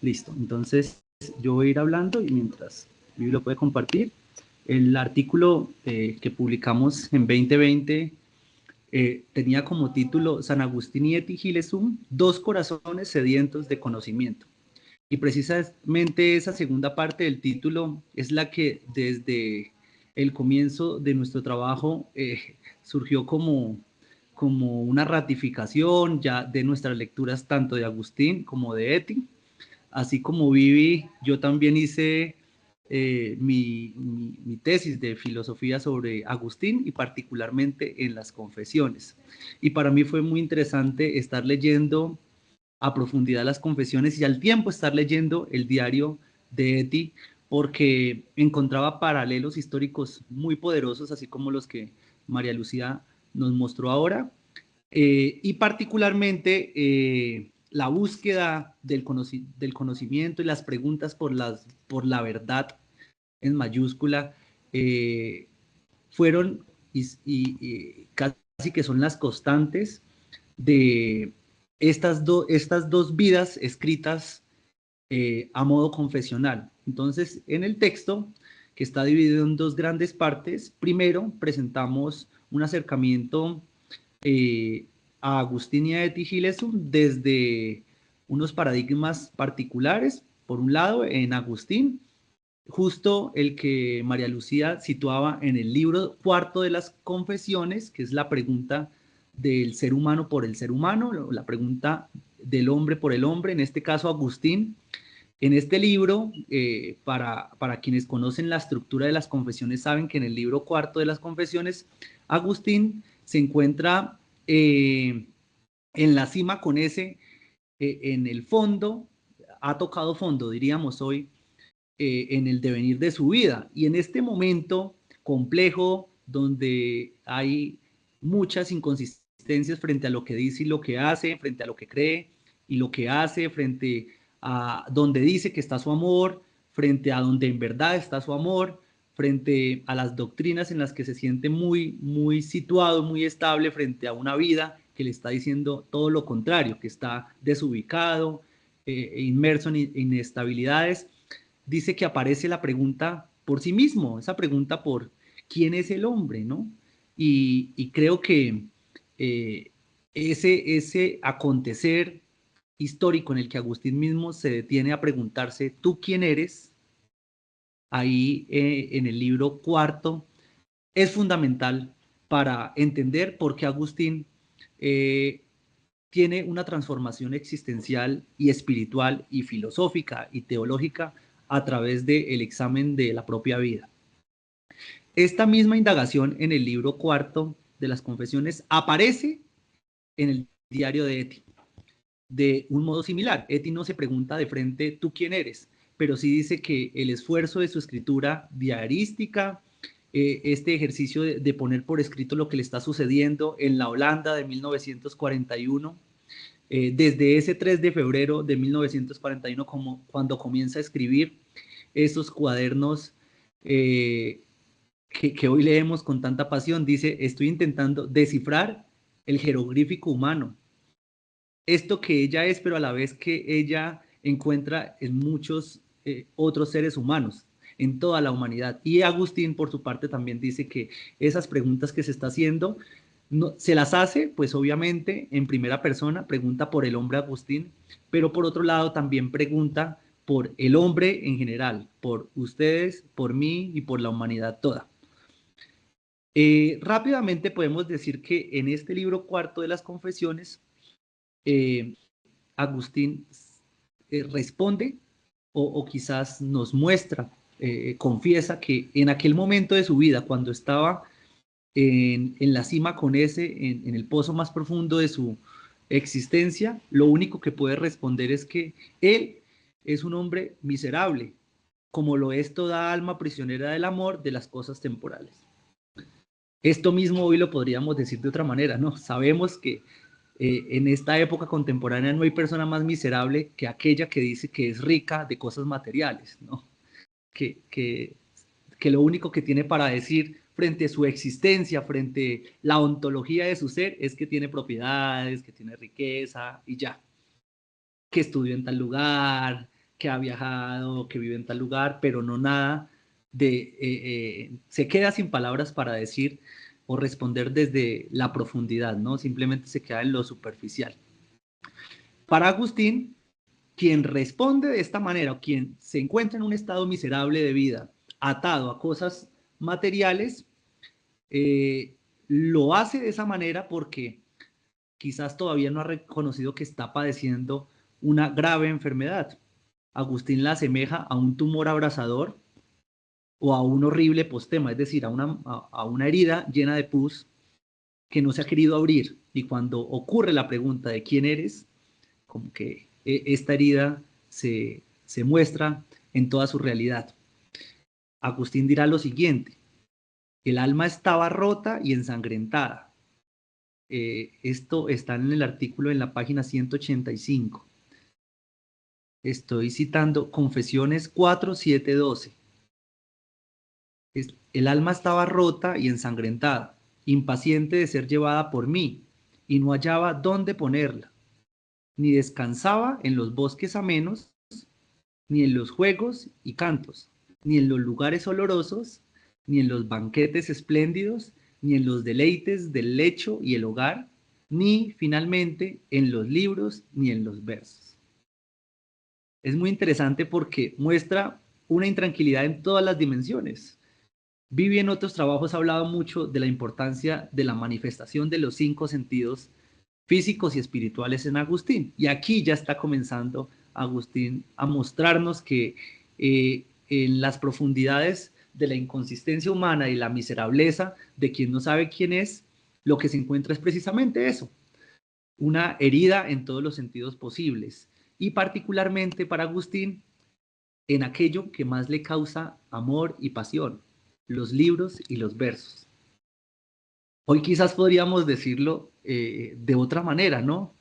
Listo, entonces yo voy a ir hablando y mientras Vivi lo puede compartir. El artículo que publicamos en 2020 tenía como título San Agustín y Eti Gilesum, dos corazones sedientos de conocimiento. Y precisamente esa segunda parte del título es la que desde el comienzo de nuestro trabajo surgió como una ratificación ya de nuestras lecturas tanto de Agustín como de Eti. Así como Vivi, yo también hice mi tesis de filosofía sobre Agustín y particularmente en las confesiones. Y para mí fue muy interesante estar leyendo a profundidad las confesiones y al tiempo estar leyendo el diario de Eti porque encontraba paralelos históricos muy poderosos, así como los que María Lucía nos mostró ahora, y particularmente la búsqueda del conocimiento y las preguntas por la verdad en mayúscula fueron y casi que son las constantes de estas dos vidas escritas a modo confesional. Entonces, en el texto, que está dividido en dos grandes partes, primero presentamos un acercamiento eh, a Agustín y a Etty Hillesum desde unos paradigmas particulares. Por un lado, en Agustín, justo el que María Lucía situaba en el libro cuarto de las Confesiones, que es la pregunta del ser humano por el ser humano, la pregunta del hombre por el hombre, en este caso Agustín. En este libro, para quienes conocen la estructura de las confesiones, saben que en el libro cuarto de las Confesiones, Agustín se encuentra en la cima con ese, en el fondo, ha tocado fondo, diríamos hoy, en el devenir de su vida. Y en este momento complejo, donde hay muchas inconsistencias frente a lo que dice y lo que hace, frente a lo que cree y lo que hace, frente a donde dice que está su amor, frente a donde en verdad está su amor, frente a las doctrinas en las que se siente muy, muy situado, muy estable frente a una vida que le está diciendo todo lo contrario, que está desubicado, inmerso en inestabilidades. Dice que aparece la pregunta por sí mismo, esa pregunta por quién es el hombre, ¿no? Y creo que ese acontecer histórico en el que Agustín mismo se detiene a preguntarse, ¿tú quién eres? Ahí en el libro cuarto, es fundamental para entender por qué Agustín tiene una transformación existencial y espiritual y filosófica y teológica a través del examen de la propia vida. Esta misma indagación en el libro cuarto de las Confesiones aparece en el diario de Etty, de un modo similar. Etty no se pregunta de frente, ¿tú quién eres? Pero sí dice que el esfuerzo de su escritura diarística, este ejercicio de poner por escrito lo que le está sucediendo en la Holanda de 1941, desde ese 3 de febrero de 1941, como cuando comienza a escribir esos cuadernos que hoy leemos con tanta pasión, dice, estoy intentando descifrar el jeroglífico humano, esto que ella es, pero a la vez que ella encuentra en muchos otros seres humanos, en toda la humanidad. Y Agustín, por su parte, también dice que esas preguntas que se está haciendo, no, se las hace, pues obviamente, en primera persona, pregunta por el hombre Agustín, pero por otro lado también pregunta por el hombre en general, por ustedes, por mí y por la humanidad toda. Rápidamente podemos decir que en este libro cuarto de las Confesiones, Agustín responde o quizás nos muestra, confiesa que en aquel momento de su vida, cuando estaba en la cima con ese, en el pozo más profundo de su existencia, lo único que puede responder es que él es un hombre miserable, como lo es toda alma prisionera del amor de las cosas temporales. Esto mismo hoy lo podríamos decir de otra manera, ¿no? Sabemos que en esta época contemporánea no hay persona más miserable que aquella que dice que es rica de cosas materiales, ¿no? Que lo único que tiene para decir frente a su existencia, frente a la ontología de su ser, es que tiene propiedades, que tiene riqueza y ya. Que estudió en tal lugar, que ha viajado, que vive en tal lugar, pero no nada de... se queda sin palabras para decir o responder desde la profundidad, ¿no? Simplemente se queda en lo superficial. Para Agustín, quien responde de esta manera o quien se encuentra en un estado miserable de vida, atado a cosas materiales, lo hace de esa manera porque quizás todavía no ha reconocido que está padeciendo una grave enfermedad. Agustín la asemeja a un tumor abrasador o a un horrible postema, es decir, a una herida llena de pus que no se ha querido abrir. Y cuando ocurre la pregunta de quién eres, como que esta herida se muestra en toda su realidad. Agustín dirá lo siguiente: el alma estaba rota y ensangrentada. Esto está en el artículo en la página 185. Estoy citando Confesiones 4, 7, 12. El alma estaba rota y ensangrentada, impaciente de ser llevada por mí, y no hallaba dónde ponerla, ni descansaba en los bosques amenos, ni en los juegos y cantos, ni en los lugares olorosos, ni en los banquetes espléndidos, ni en los deleites del lecho y el hogar, ni finalmente en los libros ni en los versos. Es muy interesante porque muestra una intranquilidad en todas las dimensiones. Vivi en otros trabajos ha hablado mucho de la importancia de la manifestación de los 5 sentidos físicos y espirituales en Agustín. Y aquí ya está comenzando Agustín a mostrarnos que en las profundidades de la inconsistencia humana y la miserableza de quien no sabe quién es, lo que se encuentra es precisamente eso, una herida en todos los sentidos posibles. Y particularmente para Agustín, en aquello que más le causa amor y pasión, los libros y los versos. Hoy quizás podríamos decirlo de otra manera, ¿no?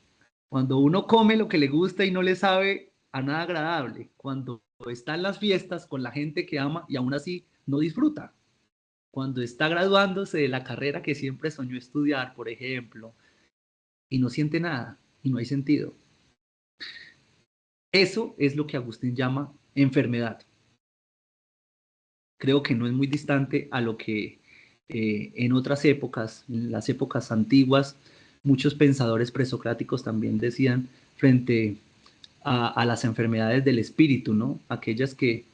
Cuando uno come lo que le gusta y no le sabe a nada agradable, cuando está en las fiestas con la gente que ama y aún así no disfruta, cuando está graduándose de la carrera que siempre soñó estudiar, por ejemplo, y no siente nada y no hay sentido. Eso es lo que Agustín llama enfermedad. Creo que no es muy distante a lo que en otras épocas, en las épocas antiguas, muchos pensadores presocráticos también decían frente a las enfermedades del espíritu, ¿no? Aquellas que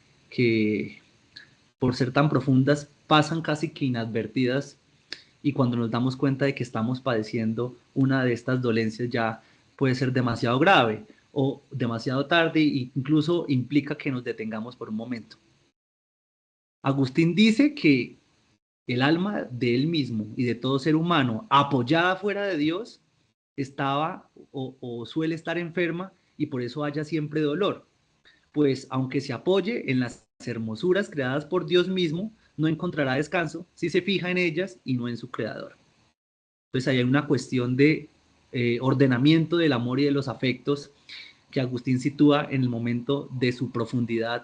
por ser tan profundas pasan casi que inadvertidas y cuando nos damos cuenta de que estamos padeciendo una de estas dolencias ya puede ser demasiado grave o demasiado tarde e incluso implica que nos detengamos por un momento. Agustín dice que el alma de él mismo y de todo ser humano apoyada fuera de Dios estaba o suele estar enferma y por eso haya siempre dolor. Pues aunque se apoye en las hermosuras creadas por Dios mismo, no encontrará descanso si se fija en ellas y no en su creador. Entonces ahí hay una cuestión de ordenamiento del amor y de los afectos que Agustín sitúa en el momento de su profundidad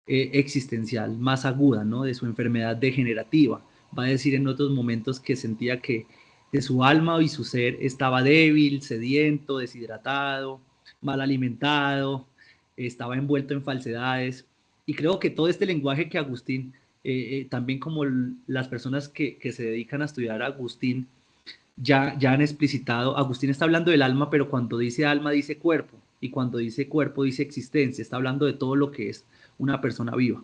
existencial más aguda, ¿no? De su enfermedad degenerativa. Va a decir en otros momentos que sentía que de su alma y su ser estaba débil, sediento, deshidratado, mal alimentado, estaba envuelto en falsedades. Y creo que todo este lenguaje que Agustín, también como las personas que se dedican a estudiar a Agustín, ya han explicitado, Agustín está hablando del alma, pero cuando dice alma dice cuerpo, y cuando dice cuerpo dice existencia, está hablando de todo lo que es una persona viva.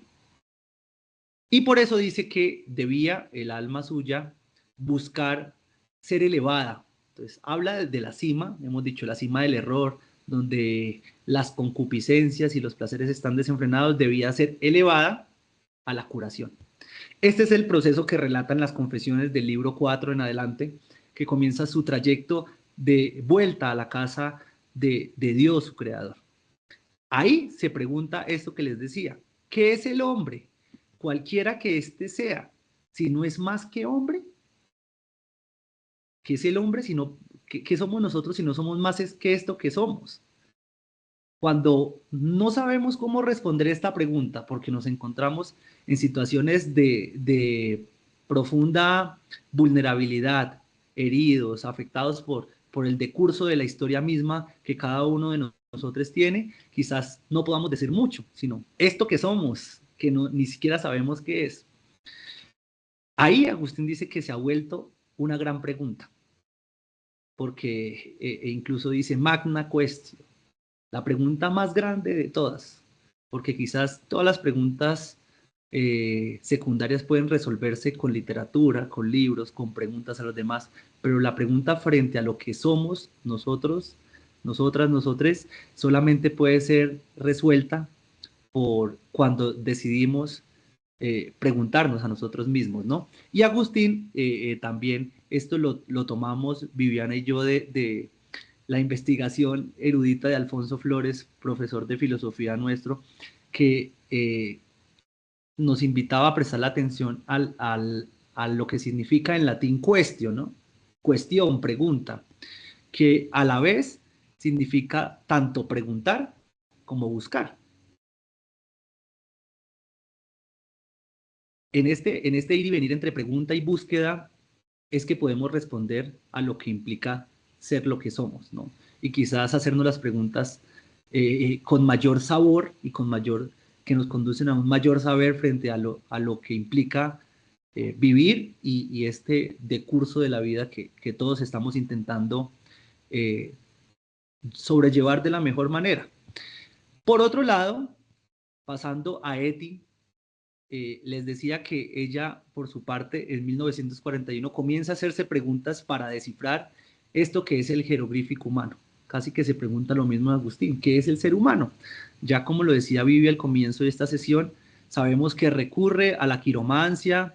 Y por eso dice que debía el alma suya buscar ser elevada. Entonces habla de la cima, hemos dicho la cima del error, donde las concupiscencias y los placeres están desenfrenados, debía ser elevada a la curación. Este es el proceso que relatan las confesiones del libro 4 en adelante, que comienza su trayecto de vuelta a la casa de Dios, su creador. Ahí se pregunta esto que les decía, ¿qué es el hombre? Cualquiera que éste sea, si no es más que hombre. ¿Qué es el hombre? ¿Qué somos nosotros si no somos más que esto que somos? Cuando no sabemos cómo responder esta pregunta, porque nos encontramos en situaciones de profunda vulnerabilidad, heridos, afectados por el decurso de la historia misma que cada uno de nosotros tiene, quizás no podamos decir mucho, sino esto que somos, que ni siquiera sabemos qué es. Ahí Agustín dice que se ha vuelto una gran pregunta, porque incluso dice magna question, la pregunta más grande de todas, porque quizás todas las preguntas secundarias pueden resolverse con literatura, con libros, con preguntas a los demás, pero la pregunta frente a lo que somos nosotros, nosotras, nosotres, solamente puede ser resuelta por cuando decidimos preguntarnos a nosotros mismos, ¿no? Y Agustín también, esto lo tomamos Viviana y yo de la investigación erudita de Alfonso Flores, profesor de filosofía nuestro, que nos invitaba a prestar la atención a lo que significa en latín question, ¿no? Cuestión, pregunta, que a la vez significa tanto preguntar como buscar. En este ir y venir entre pregunta y búsqueda es que podemos responder a lo que implica ser lo que somos, ¿no? Y quizás hacernos las preguntas con mayor sabor y que nos conducen a un mayor saber frente a lo que implica vivir y este decurso de la vida que todos estamos intentando eh, sobrellevar de la mejor manera. Por otro lado, pasando a Eti, les decía que ella, por su parte, en 1941 comienza a hacerse preguntas para descifrar esto que es el jeroglífico humano. Casi que se pregunta lo mismo a Agustín, ¿qué es el ser humano? Ya como lo decía Vivi al comienzo de esta sesión, sabemos que recurre a la quiromancia,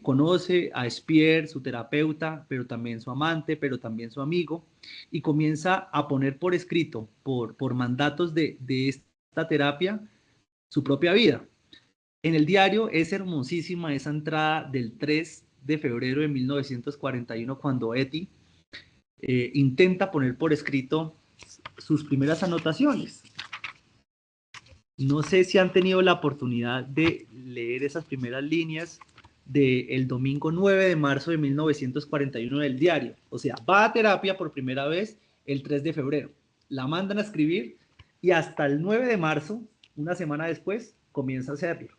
conoce a Spier, su terapeuta, pero también su amante, pero también su amigo, y comienza a poner por escrito, por mandatos de esta terapia, su propia vida. En el diario es hermosísima esa entrada del 3 de febrero de 1941 cuando Eti intenta poner por escrito sus primeras anotaciones. No sé si han tenido la oportunidad de leer esas primeras líneas del domingo 9 de marzo de 1941 del diario. O sea, va a terapia por primera vez el 3 de febrero. La mandan a escribir y hasta el 9 de marzo, una semana después, comienza a hacerlo.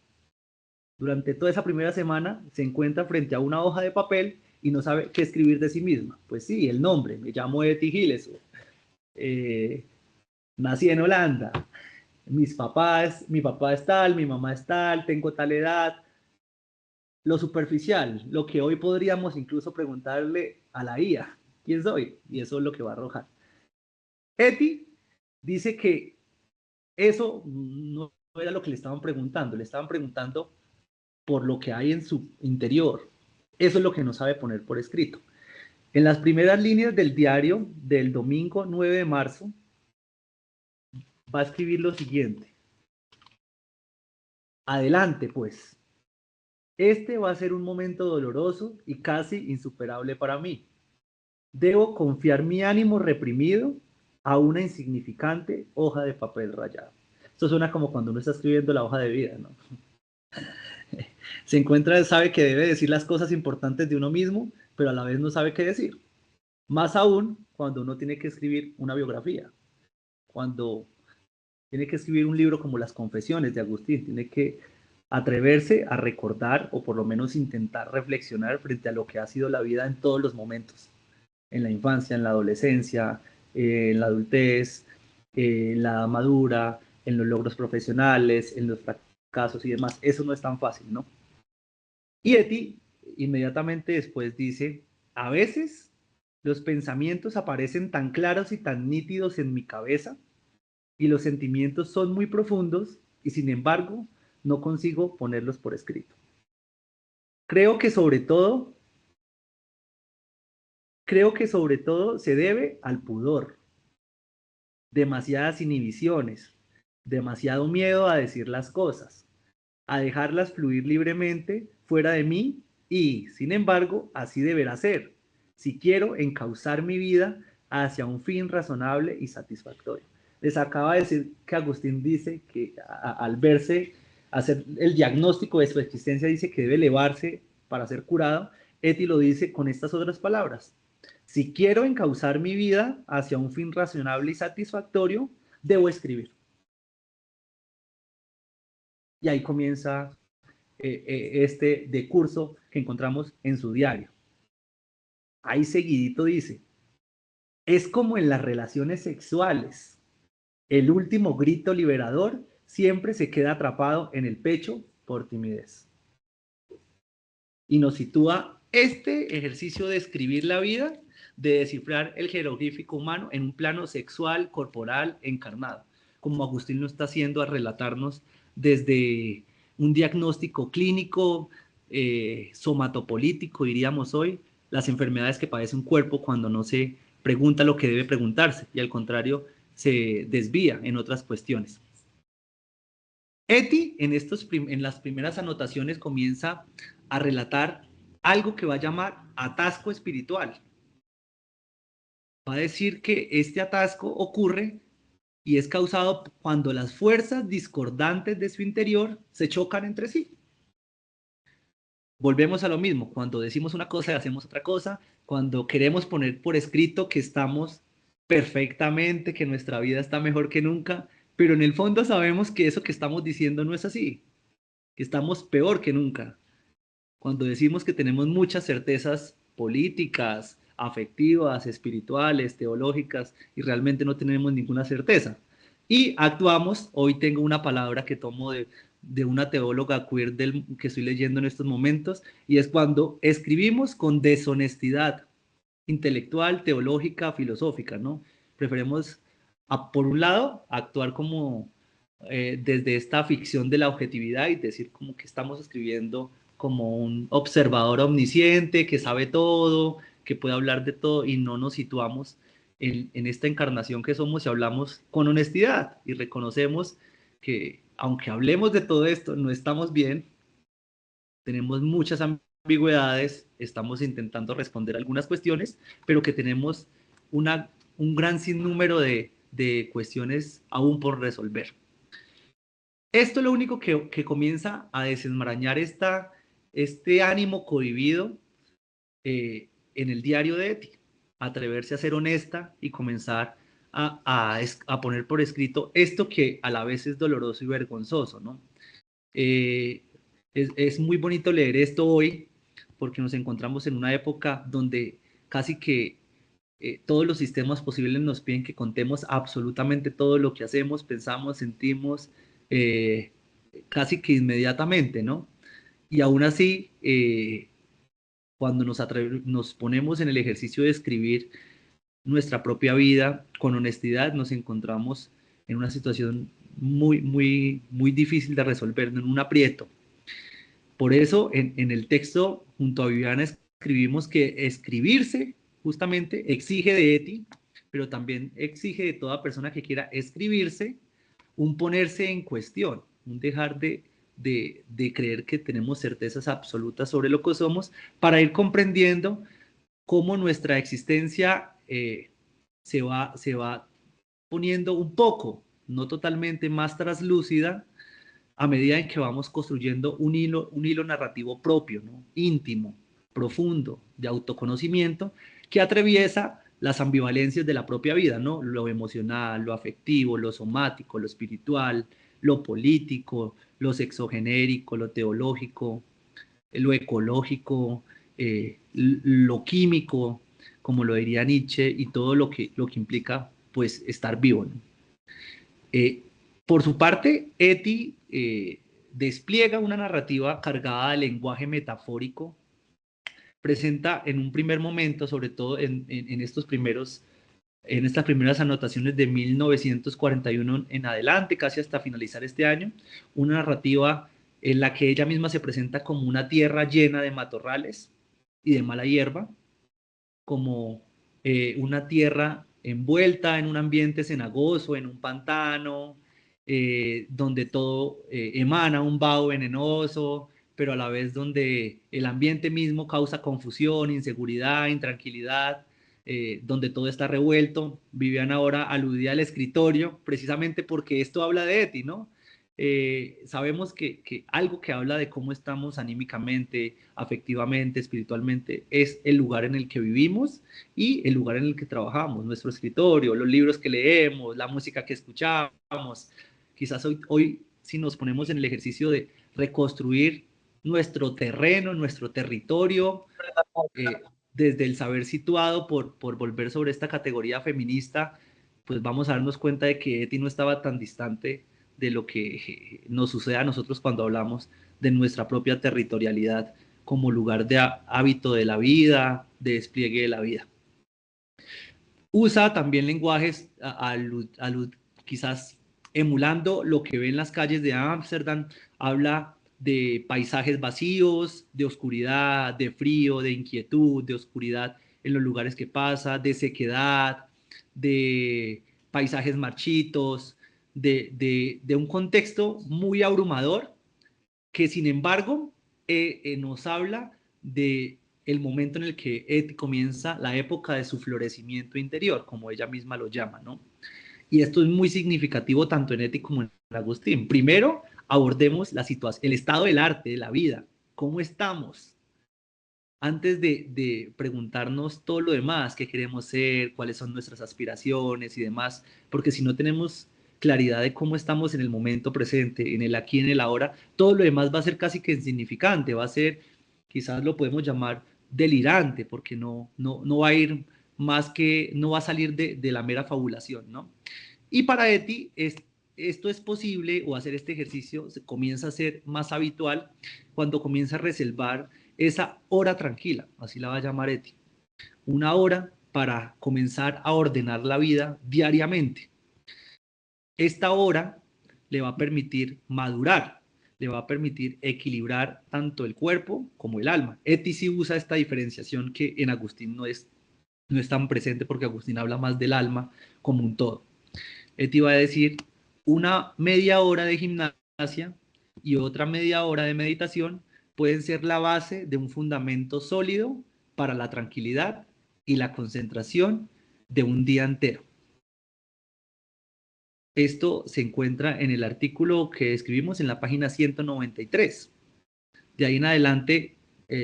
Durante toda esa primera semana se encuentra frente a una hoja de papel y no sabe qué escribir de sí misma. Pues sí, el nombre, me llamo Eti Giles, nací en Holanda, mi papá es tal, mi mamá es tal, tengo tal edad. Lo superficial, lo que hoy podríamos incluso preguntarle a la IA, ¿quién soy? Y eso es lo que va a arrojar. Eti dice que eso no era lo que le estaban preguntando por lo que hay en su interior. Eso es lo que no sabe poner por escrito. En las primeras líneas del diario del domingo 9 de marzo va a escribir lo siguiente. Adelante, pues. Este va a ser un momento doloroso y casi insuperable para mí. Debo confiar mi ánimo reprimido a una insignificante hoja de papel rayado. Esto suena como cuando uno está escribiendo la hoja de vida, ¿no? Se encuentra, sabe que debe decir las cosas importantes de uno mismo, pero a la vez no sabe qué decir. Más aún cuando uno tiene que escribir una biografía, cuando tiene que escribir un libro como Las Confesiones de Agustín, tiene que atreverse a recordar o por lo menos intentar reflexionar frente a lo que ha sido la vida en todos los momentos, en la infancia, en la adolescencia, en la adultez, en la madura, en los logros profesionales, en los fracasos y demás. Eso no es tan fácil, ¿no? Y Eti inmediatamente después dice, a veces los pensamientos aparecen tan claros y tan nítidos en mi cabeza y los sentimientos son muy profundos y sin embargo no consigo ponerlos por escrito. Creo que sobre todo se debe al pudor, demasiadas inhibiciones, demasiado miedo a decir las cosas, a dejarlas fluir libremente fuera de mí y, sin embargo, así deberá ser, si quiero encauzar mi vida hacia un fin razonable y satisfactorio. Les acaba de decir que Agustín dice que al verse, hacer el diagnóstico de su existencia, dice que debe elevarse para ser curado. Eti lo dice con estas otras palabras. Si quiero encauzar mi vida hacia un fin razonable y satisfactorio, debo escribir. Y ahí comienza este decurso que encontramos en su diario. Ahí seguidito dice, es como en las relaciones sexuales. El último grito liberador siempre se queda atrapado en el pecho por timidez. Y nos sitúa este ejercicio de escribir la vida, de descifrar el jeroglífico humano en un plano sexual, corporal, encarnado, como Agustín lo está haciendo al relatarnos desde un diagnóstico clínico, somatopolítico, diríamos hoy, las enfermedades que padece un cuerpo cuando no se pregunta lo que debe preguntarse y al contrario se desvía en otras cuestiones. Eti en las primeras anotaciones comienza a relatar algo que va a llamar atasco espiritual. Va a decir que este atasco ocurre y es causado cuando las fuerzas discordantes de su interior se chocan entre sí. Volvemos a lo mismo, cuando decimos una cosa y hacemos otra cosa, cuando queremos poner por escrito que estamos perfectamente, que nuestra vida está mejor que nunca, pero en el fondo sabemos que eso que estamos diciendo no es así, que estamos peor que nunca. Cuando decimos que tenemos muchas certezas políticas, afectivas, espirituales, teológicas, y realmente no tenemos ninguna certeza. Y actuamos, hoy tengo una palabra que tomo de una teóloga queer que estoy leyendo en estos momentos, y es cuando escribimos con deshonestidad intelectual, teológica, filosófica, ¿no? Preferimos, por un lado, actuar como desde esta ficción de la objetividad y decir como que estamos escribiendo como un observador omnisciente que sabe todo, que puede hablar de todo, y no nos situamos en esta encarnación que somos y hablamos con honestidad y reconocemos que aunque hablemos de todo esto, no estamos bien, tenemos muchas ambigüedades, estamos intentando responder algunas cuestiones, pero que tenemos un gran sinnúmero de cuestiones aún por resolver. Esto es lo único que comienza a desenmarañar este ánimo cohibido en el diario de Eti, atreverse a ser honesta y comenzar a poner por escrito esto que a la vez es doloroso y vergonzoso, ¿no? Es muy bonito leer esto hoy porque nos encontramos en una época donde casi que todos los sistemas posibles nos piden que contemos absolutamente todo lo que hacemos, pensamos, sentimos, eh, casi que inmediatamente, ¿no? Y aún así, cuando nos ponemos en el ejercicio de escribir nuestra propia vida con honestidad, nos encontramos en una situación muy, muy, muy difícil de resolver, en un aprieto. Por eso, en el texto, junto a Viviana, escribimos que escribirse justamente exige de Eti, pero también exige de toda persona que quiera escribirse, un ponerse en cuestión, un dejar de creer que tenemos certezas absolutas sobre lo que somos, para ir comprendiendo cómo nuestra existencia se va poniendo un poco, no totalmente, más traslúcida a medida en que vamos construyendo un hilo narrativo propio, ¿no? Íntimo, profundo, de autoconocimiento, que atraviesa las ambivalencias de la propia vida, ¿no? Lo emocional, lo afectivo, lo somático, lo espiritual, lo político, lo sexogenérico, lo teológico, lo ecológico, lo químico, como lo diría Nietzsche, y todo lo que implica, pues, estar vivo, ¿no? Eh, por su parte, Eti despliega una narrativa cargada de lenguaje metafórico, presenta en un primer momento, sobre todo en estas primeras anotaciones de 1941 en adelante, casi hasta finalizar este año, una narrativa en la que ella misma se presenta como una tierra llena de matorrales y de mala hierba, como una tierra envuelta en un ambiente cenagoso, en un pantano, donde todo emana un vaho venenoso, pero a la vez donde el ambiente mismo causa confusión, inseguridad, intranquilidad, donde todo está revuelto. Vivian ahora aludía al escritorio, precisamente porque esto habla de Eti, ¿no? Sabemos que algo que habla de cómo estamos anímicamente, afectivamente, espiritualmente, es el lugar en el que vivimos y el lugar en el que trabajamos, nuestro escritorio, los libros que leemos, la música que escuchamos. Quizás hoy si nos ponemos en el ejercicio de reconstruir nuestro terreno, nuestro territorio, desde el saber situado por volver sobre esta categoría feminista, pues vamos a darnos cuenta de que Eti no estaba tan distante de lo que nos sucede a nosotros cuando hablamos de nuestra propia territorialidad como lugar de hábito de la vida, de despliegue de la vida. Usa también lenguajes quizás emulando lo que ve en las calles de Ámsterdam, habla de paisajes vacíos, de oscuridad, de frío, de inquietud, de oscuridad en los lugares que pasa, de sequedad, de paisajes marchitos, de un contexto muy abrumador que sin embargo nos habla de el momento en el que Eti comienza la época de su florecimiento interior, como ella misma lo llama, ¿no? Y esto es muy significativo tanto en Eti como en Agustín. Primero, abordemos la situación, el estado del arte, de la vida, cómo estamos, antes de preguntarnos todo lo demás, qué queremos ser, cuáles son nuestras aspiraciones y demás, porque si no tenemos claridad de cómo estamos en el momento presente, en el aquí, en el ahora, todo lo demás va a ser casi que insignificante, va a ser, quizás lo podemos llamar delirante, porque no va a ir más que, no va a salir de la mera fabulación, ¿no? Y para Eti, esto es posible, o hacer este ejercicio se comienza a ser más habitual cuando comienza a reservar esa hora tranquila, así la va a llamar Eti. Una hora para comenzar a ordenar la vida diariamente. Esta hora le va a permitir madurar, le va a permitir equilibrar tanto el cuerpo como el alma. Eti sí usa esta diferenciación que en Agustín no es tan presente, porque Agustín habla más del alma como un todo. Eti va a decir una media hora de gimnasia y otra media hora de meditación pueden ser la base de un fundamento sólido para la tranquilidad y la concentración de un día entero. Esto se encuentra en el artículo que escribimos en la página 193. De ahí en adelante,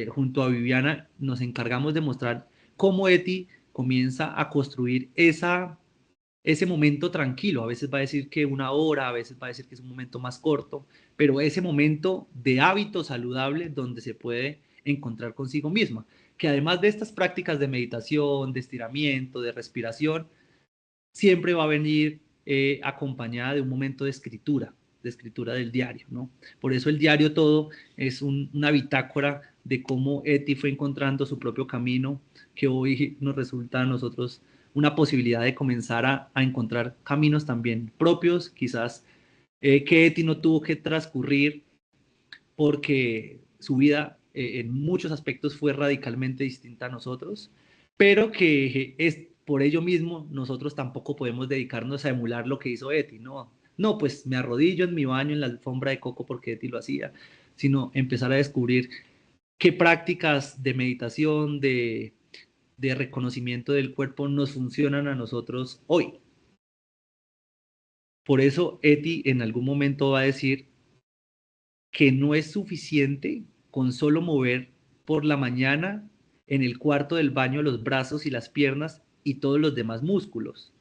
junto a Viviana, nos encargamos de mostrar cómo Eti comienza a construir ese momento tranquilo. A veces va a decir que una hora, a veces va a decir que es un momento más corto, pero ese momento de hábito saludable donde se puede encontrar consigo misma, que además de estas prácticas de meditación, de estiramiento, de respiración, siempre va a venir acompañada de un momento de escritura del diario, ¿no? Por eso el diario todo es una bitácora de cómo Eti fue encontrando su propio camino, que hoy nos resulta a nosotros una posibilidad de comenzar a encontrar caminos también propios, quizás que Eti no tuvo que transcurrir porque su vida en muchos aspectos fue radicalmente distinta a nosotros, pero que es por ello mismo nosotros tampoco podemos dedicarnos a emular lo que hizo Eti, ¿no? No, pues me arrodillo en mi baño en la alfombra de coco porque Eti lo hacía, sino empezar a descubrir qué prácticas de meditación, de reconocimiento del cuerpo nos funcionan a nosotros hoy. Por eso Eti en algún momento va a decir que no es suficiente con solo mover por la mañana en el cuarto del baño los brazos y las piernas y todos los demás músculos.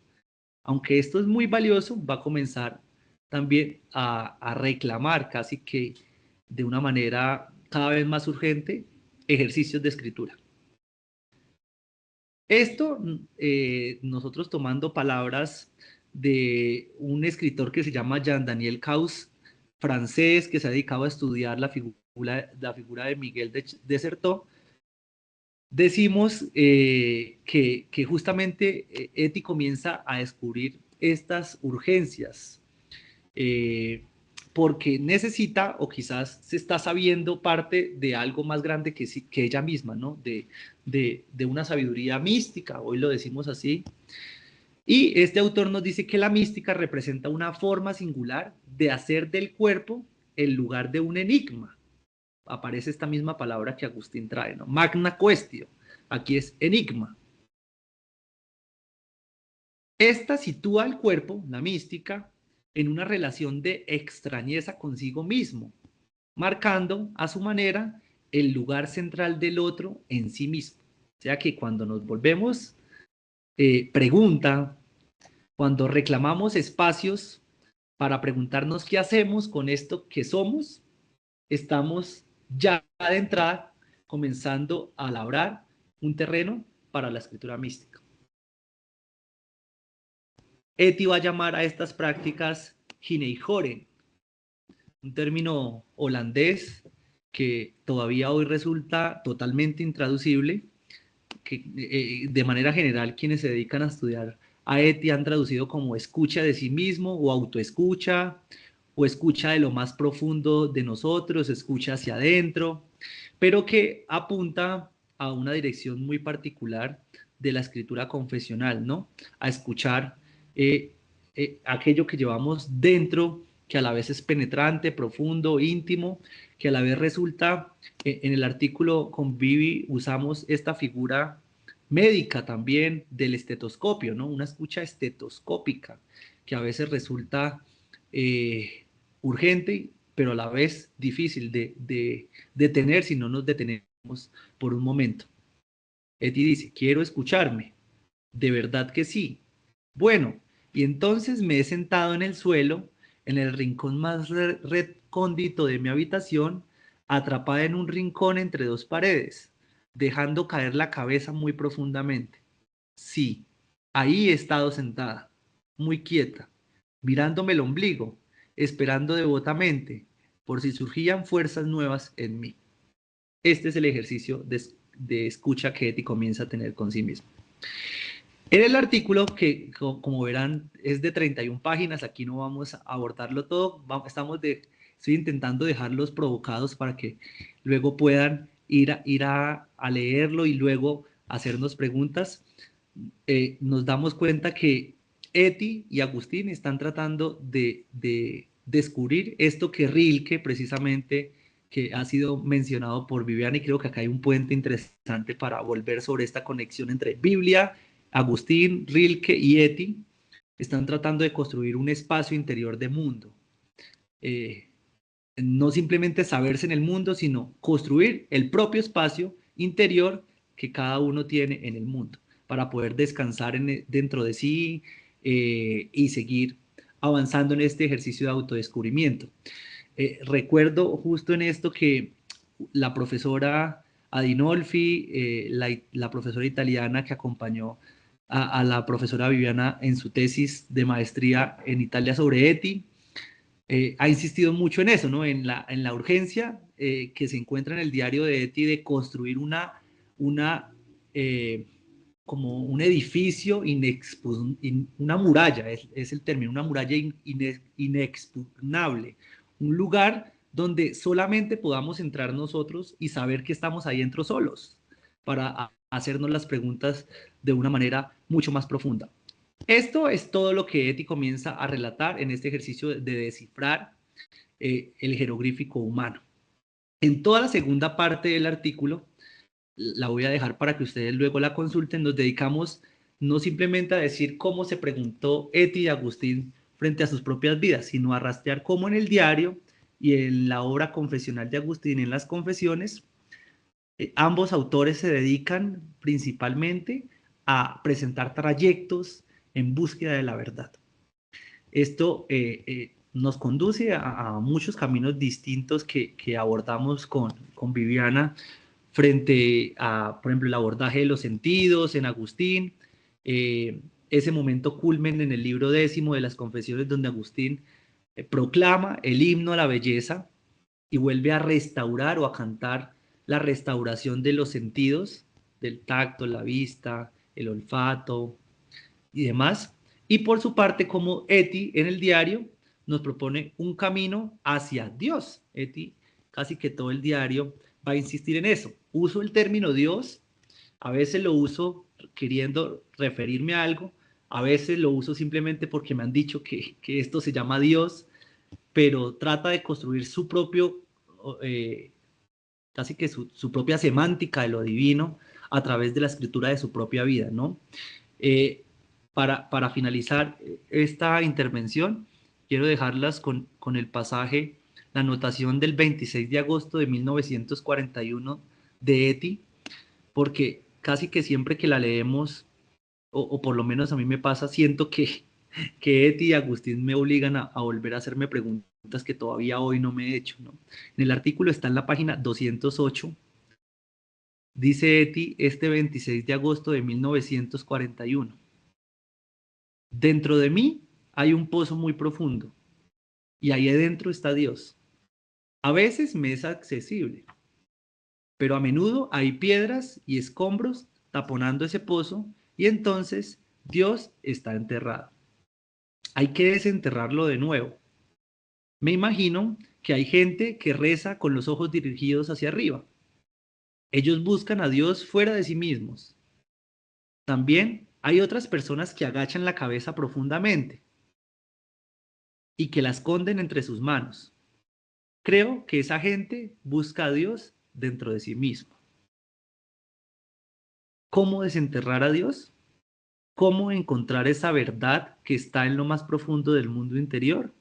Aunque esto es muy valioso, va a comenzar también a reclamar casi que de una manera cada vez más urgente ejercicios de escritura. Esto, nosotros tomando palabras de un escritor que se llama Jean-Daniel Causse, francés, que se ha dedicado a estudiar la figura de Miguel de Certeau, decimos que justamente Eti comienza a descubrir estas urgencias, porque necesita, o quizás se está sabiendo parte de algo más grande que ella misma, ¿no? De una sabiduría mística, hoy lo decimos así. Y este autor nos dice que la mística representa una forma singular de hacer del cuerpo el lugar de un enigma. Aparece esta misma palabra que Agustín trae, ¿no? Magna quaestio. Aquí es enigma. Esta sitúa al cuerpo, la mística, en una relación de extrañeza consigo mismo, marcando a su manera el lugar central del otro en sí mismo. O sea que cuando nos volvemos pregunta, cuando reclamamos espacios para preguntarnos qué hacemos con esto que somos, estamos ya de entrada comenzando a labrar un terreno para la escritura mística. Eti va a llamar a estas prácticas hineijoren, un término holandés que todavía hoy resulta totalmente intraducible, que de manera general quienes se dedican a estudiar a Eti han traducido como escucha de sí mismo o autoescucha o escucha de lo más profundo de nosotros, escucha hacia adentro, pero que apunta a una dirección muy particular de la escritura confesional, ¿no? A escuchar aquello que llevamos dentro, que a la vez es penetrante, profundo, íntimo, que a la vez resulta, en el artículo con Vivi usamos esta figura médica también del estetoscopio, ¿no? Una escucha estetoscópica, que a veces resulta urgente, pero a la vez difícil de tener si no nos detenemos por un momento. Eti dice, quiero escucharme, de verdad que sí. Bueno, y entonces me he sentado en el suelo, en el rincón más recóndito de mi habitación, atrapada en un rincón entre dos paredes. dejando caer la cabeza muy profundamente. Sí, ahí he estado sentada, muy quieta, mirándome el ombligo, esperando devotamente por si surgían fuerzas nuevas en mí. Este es el ejercicio de escucha que Eti comienza a tener con sí mismo. En el artículo, que como verán es de 31 páginas, aquí no vamos a abordarlo todo, estoy intentando dejarlos provocados para que luego puedan ir a leerlo y luego hacernos preguntas. Nos damos cuenta que Eti y Agustín están tratando de descubrir esto que Rilke precisamente, que ha sido mencionado por Viviana, y creo que acá hay un puente interesante para volver sobre esta conexión entre Biblia, Agustín, Rilke y Eti. Están tratando de construir un espacio interior de mundo. No simplemente saberse en el mundo, sino construir el propio espacio interior que cada uno tiene en el mundo, para poder descansar dentro de sí y seguir avanzando en este ejercicio de autodescubrimiento. Recuerdo justo en esto que la profesora Adinolfi, la profesora italiana que acompañó a la profesora Viviana en su tesis de maestría en Italia sobre Eti, ha insistido mucho en eso, ¿no? En la urgencia que se encuentra en el diario de Eti de construir una como un edificio una muralla, es el término, una muralla inexpugnable, un lugar donde solamente podamos entrar nosotros y saber que estamos ahí dentro solos, para hacernos las preguntas de una manera mucho más profunda. Esto es todo lo que Eti comienza a relatar en este ejercicio de descifrar el jeroglífico humano. En toda la segunda parte del artículo, la voy a dejar para que ustedes luego la consulten, nos dedicamos no simplemente a decir cómo se preguntó Eti y Agustín frente a sus propias vidas, sino a rastrear cómo en el diario y en la obra confesional de Agustín, en las confesiones, ambos autores se dedican principalmente a presentar trayectos en búsqueda de la verdad. Esto nos conduce a muchos caminos distintos que abordamos con Viviana frente a, por ejemplo, el abordaje de los sentidos en Agustín, ese momento culmen en el libro 10 de las Confesiones, donde Agustín proclama el himno a la belleza y vuelve a restaurar o a cantar la restauración de los sentidos, del tacto, la vista, el olfato y demás. Y por su parte, como Eti en el diario nos propone un camino hacia Dios. Eti casi que todo el diario va a insistir en eso. Uso el término Dios, a veces lo uso queriendo referirme a algo, a veces lo uso simplemente porque me han dicho que esto se llama Dios, pero trata de construir su propio, casi que su propia semántica de lo divino a través de la escritura de su propia vida, ¿no? Para finalizar esta intervención, quiero dejarlas con el pasaje, la anotación del 26 de agosto de 1941 de Eti, porque casi que siempre que la leemos, o por lo menos a mí me pasa, siento que Eti y Agustín me obligan a volver a hacerme preguntas que todavía hoy no me he hecho, ¿no? En el artículo está en la página 208, dice Eti este 26 de agosto de 1941. Dentro de mí hay un pozo muy profundo y ahí adentro está Dios. A veces me es accesible, pero a menudo hay piedras y escombros taponando ese pozo y entonces Dios está enterrado. Hay que desenterrarlo de nuevo. Me imagino que hay gente que reza con los ojos dirigidos hacia arriba. Ellos buscan a Dios fuera de sí mismos. También hay otras personas que agachan la cabeza profundamente y que la esconden entre sus manos. Creo que esa gente busca a Dios dentro de sí mismo. ¿Cómo desenterrar a Dios? ¿Cómo encontrar esa verdad que está en lo más profundo del mundo interior?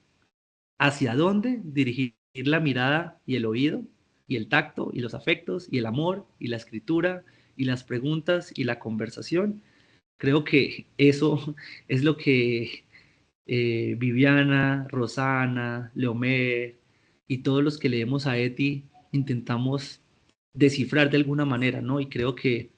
¿Hacia dónde dirigir la mirada y el oído, y el tacto, y los afectos, y el amor, y la escritura, y las preguntas, y la conversación? Creo que eso es lo que Viviana, Rosana, Leomer y todos los que leemos a Eti intentamos descifrar de alguna manera, ¿no? Y creo que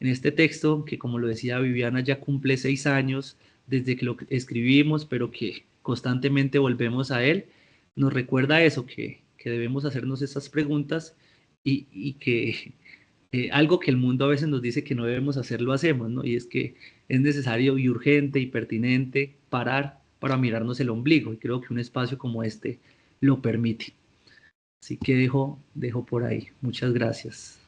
en este texto, que como lo decía Viviana, ya cumple 6 años desde que lo escribimos, pero que constantemente volvemos a él, nos recuerda eso, que debemos hacernos esas preguntas y que algo que el mundo a veces nos dice que no debemos hacer, lo hacemos, ¿no? Y es que es necesario y urgente y pertinente parar para mirarnos el ombligo, y creo que un espacio como este lo permite. Así que dejo por ahí. Muchas gracias.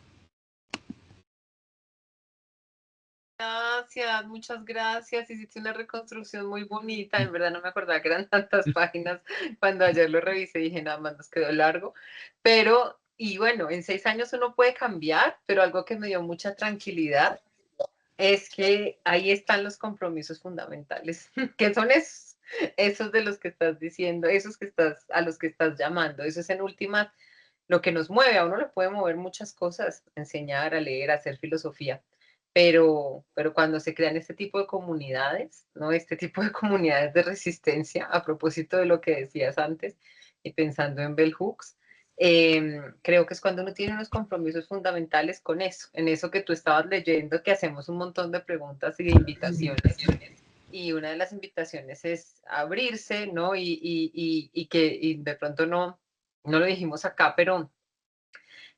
Gracias, muchas gracias. Hiciste una reconstrucción muy bonita. En verdad no me acordaba que eran tantas páginas. Cuando ayer lo revisé dije, nada más nos quedó largo. Pero, y bueno, en 6 años uno puede cambiar, pero algo que me dio mucha tranquilidad es que ahí están los compromisos fundamentales, que son esos de los que estás diciendo, esos que estás, a los que estás llamando. Eso es en última lo que nos mueve. A uno le puede mover muchas cosas, enseñar, a leer, a hacer filosofía, pero cuando se crean este tipo de comunidades, ¿no? Este tipo de comunidades de resistencia, a propósito de lo que decías antes, y pensando en Bell Hooks, creo que es cuando uno tiene unos compromisos fundamentales con eso, en eso que tú estabas leyendo, que hacemos un montón de preguntas y de invitaciones, y una de las invitaciones es abrirse, ¿no? Y que y de pronto no lo dijimos acá, pero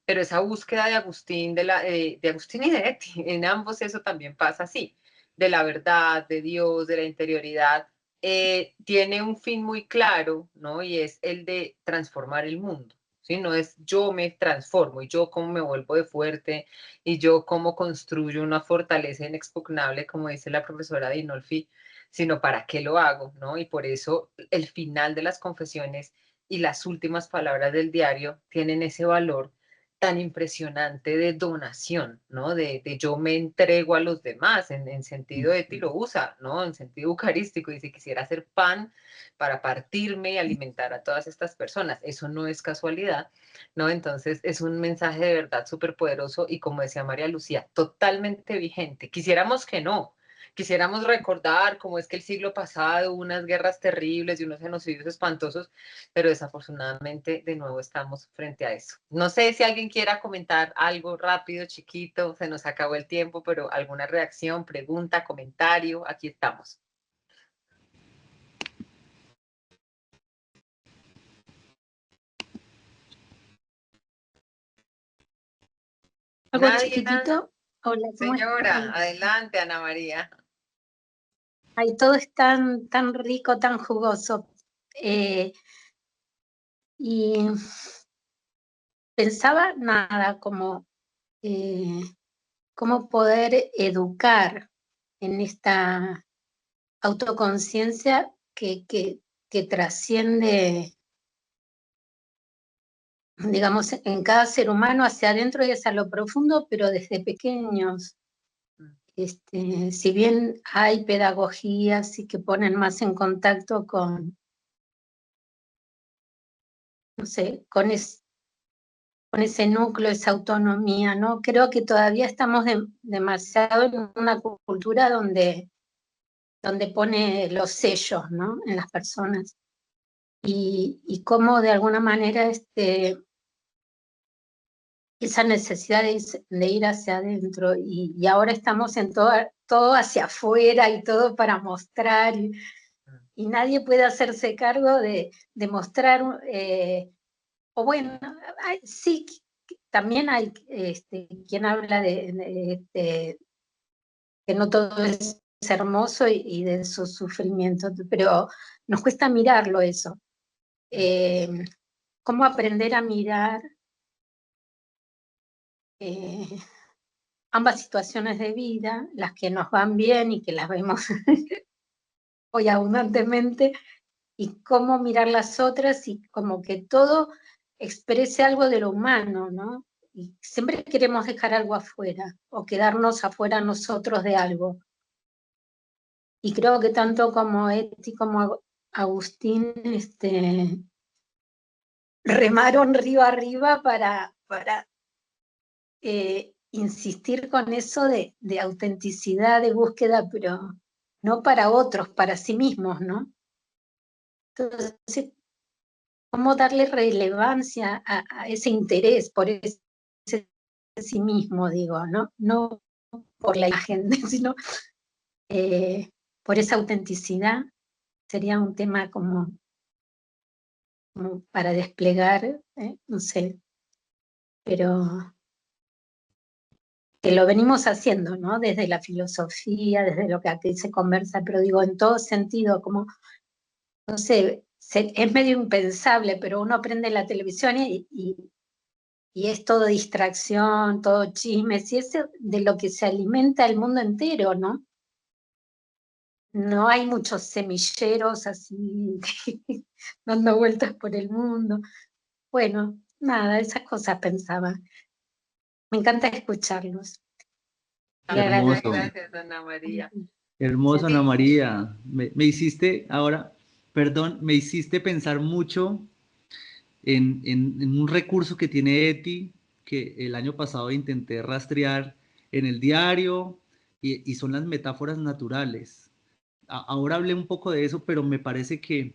esa búsqueda de Agustín, de Agustín y de Eti, en ambos eso también pasa así, de la verdad, de Dios, de la interioridad, tiene un fin muy claro, ¿no? Y es el de transformar el mundo. ¿Sí? No es yo me transformo y yo cómo me vuelvo de fuerte y yo cómo construyo una fortaleza inexpugnable, como dice la profesora Dinolfi, sino para qué lo hago, ¿no? Y por eso el final de las confesiones y las últimas palabras del diario tienen ese valor tan impresionante de donación, ¿no? De yo me entrego a los demás, en sentido de ti lo usa, ¿no? En sentido eucarístico, dice, quisiera hacer pan para partirme y alimentar a todas estas personas. Eso no es casualidad, ¿no? Entonces es un mensaje de verdad súper poderoso y como decía María Lucía, totalmente vigente. Quisiéramos que no, quisiéramos recordar cómo es que el siglo pasado hubo unas guerras terribles y unos genocidios espantosos, pero desafortunadamente de nuevo estamos frente a eso. No sé si alguien quiera comentar algo rápido, chiquito, se nos acabó el tiempo, pero alguna reacción, pregunta, comentario, aquí estamos. Algo Nadie, chiquitito. Hola, ¿cómo señora, están? adelante, Ana María. Ay, todo es tan, tan rico, tan jugoso. Y pensaba nada como cómo poder educar en esta autoconciencia que trasciende, digamos, en cada ser humano hacia adentro y hacia lo profundo, pero desde pequeños. Si bien hay pedagogías y que ponen más en contacto con, no sé, con ese núcleo, esa autonomía, ¿no? Creo que todavía estamos demasiado en una cultura donde pone los sellos, ¿no? En las personas. Y cómo de alguna manera esa necesidad de ir hacia adentro y ahora estamos en todo hacia afuera y todo para mostrar y nadie puede hacerse cargo de mostrar, o bueno, sí, también hay quien habla de que no todo es hermoso y de su sufrimiento, pero nos cuesta mirarlo eso. ¿Cómo aprender a mirar ambas situaciones de vida, las que nos van bien y que las vemos hoy abundantemente, y cómo mirar las otras y como que todo exprese algo de lo humano, ¿no? Y siempre queremos dejar algo afuera o quedarnos afuera nosotros de algo. Y creo que tanto como Eti como Agustín remaron río arriba para insistir con eso de autenticidad, de búsqueda, pero no para otros, para sí mismos, ¿no? Entonces, ¿cómo darle relevancia a ese interés por ese sí mismo, digo, ¿no? No por la imagen, sino por esa autenticidad. Sería un tema como para desplegar, no sé, pero que lo venimos haciendo, ¿no? Desde la filosofía, desde lo que aquí se conversa, pero digo, en todo sentido, como, no sé, es medio impensable, pero uno prende la televisión y es todo distracción, todo chismes, y es de lo que se alimenta el mundo entero, ¿no? No hay muchos semilleros así dando vueltas por el mundo. Bueno, nada, esas cosas pensaba. Me encanta escucharlos. Y Hermoso, Gracias, Ana María. hermoso, Ana Sí, María. Me hiciste ahora, perdón, me hiciste pensar mucho en un recurso que tiene Eti, que el año pasado intenté rastrear en el diario, y son las metáforas naturales. Ahora hablé un poco de eso, pero me parece que,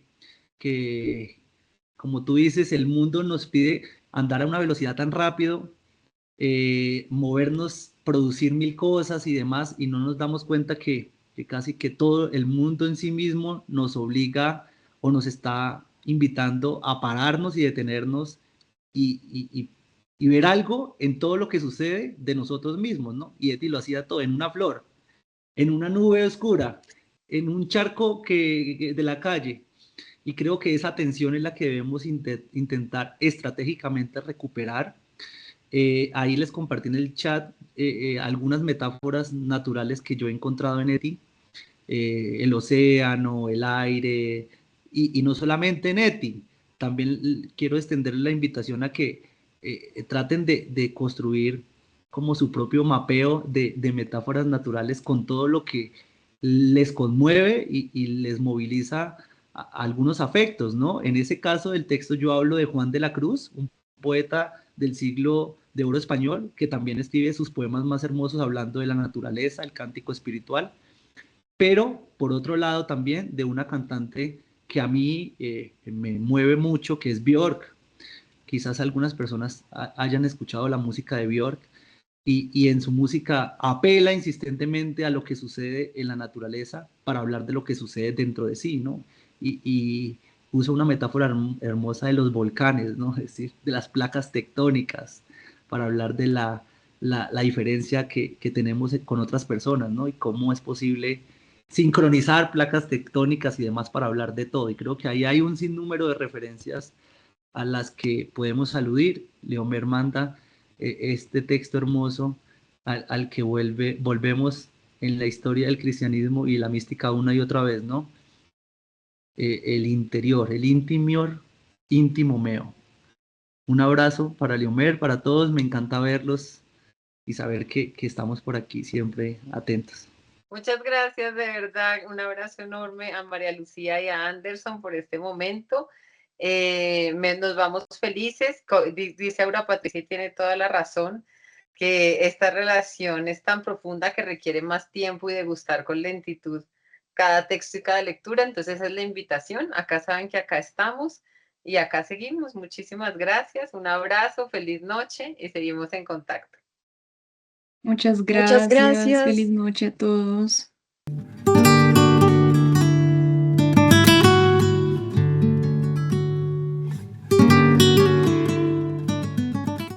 como tú dices, el mundo nos pide andar a una velocidad tan rápido, movernos, producir mil cosas y demás, y no nos damos cuenta que casi que todo el mundo en sí mismo nos obliga o nos está invitando a pararnos y detenernos y ver algo en todo lo que sucede de nosotros mismos, ¿no? Y Eti lo hacía todo en una flor, en una nube oscura, en un charco de la calle. Y creo que esa atención es la que debemos intentar estratégicamente recuperar. Ahí les compartí en el chat algunas metáforas naturales que yo he encontrado en Eti, el océano, el aire, y no solamente en Eti. También quiero extender la invitación a que traten de construir como su propio mapeo de metáforas naturales con todo lo que les conmueve y les moviliza algunos afectos, ¿no? En ese caso del texto yo hablo de Juan de la Cruz, un poeta del siglo de oro español, que también escribe sus poemas más hermosos hablando de la naturaleza, el cántico espiritual, pero por otro lado también de una cantante que a mí me mueve mucho, que es Björk. Quizás algunas personas hayan escuchado la música de Björk, y en su música apela insistentemente a lo que sucede en la naturaleza para hablar de lo que sucede dentro de sí, ¿no? Y usa una metáfora hermosa de los volcanes, ¿no? Es decir, de las placas tectónicas, para hablar de la diferencia que tenemos con otras personas, ¿no? Y cómo es posible sincronizar placas tectónicas y demás para hablar de todo. Y creo que ahí hay un sinnúmero de referencias a las que podemos aludir. Leomer manda este texto hermoso al que volvemos en la historia del cristianismo y la mística una y otra vez, ¿no? El interior, el íntimo meo. Un abrazo para Leomer, para todos, me encanta verlos y saber que estamos por aquí siempre atentos. muchas gracias, de verdad. Un abrazo enorme a María Lucía y a Anderson por este momento. Nos vamos felices. Dice Aura Patricia y tiene toda la razón, que esta relación es tan profunda que requiere más tiempo y degustar con lentitud cada texto y cada lectura. Entonces esa es la invitación. Acá saben que acá estamos y acá seguimos. Muchísimas gracias. Un abrazo, feliz noche y seguimos en contacto. Muchas Muchas gracias. Feliz gracias. noche a todos.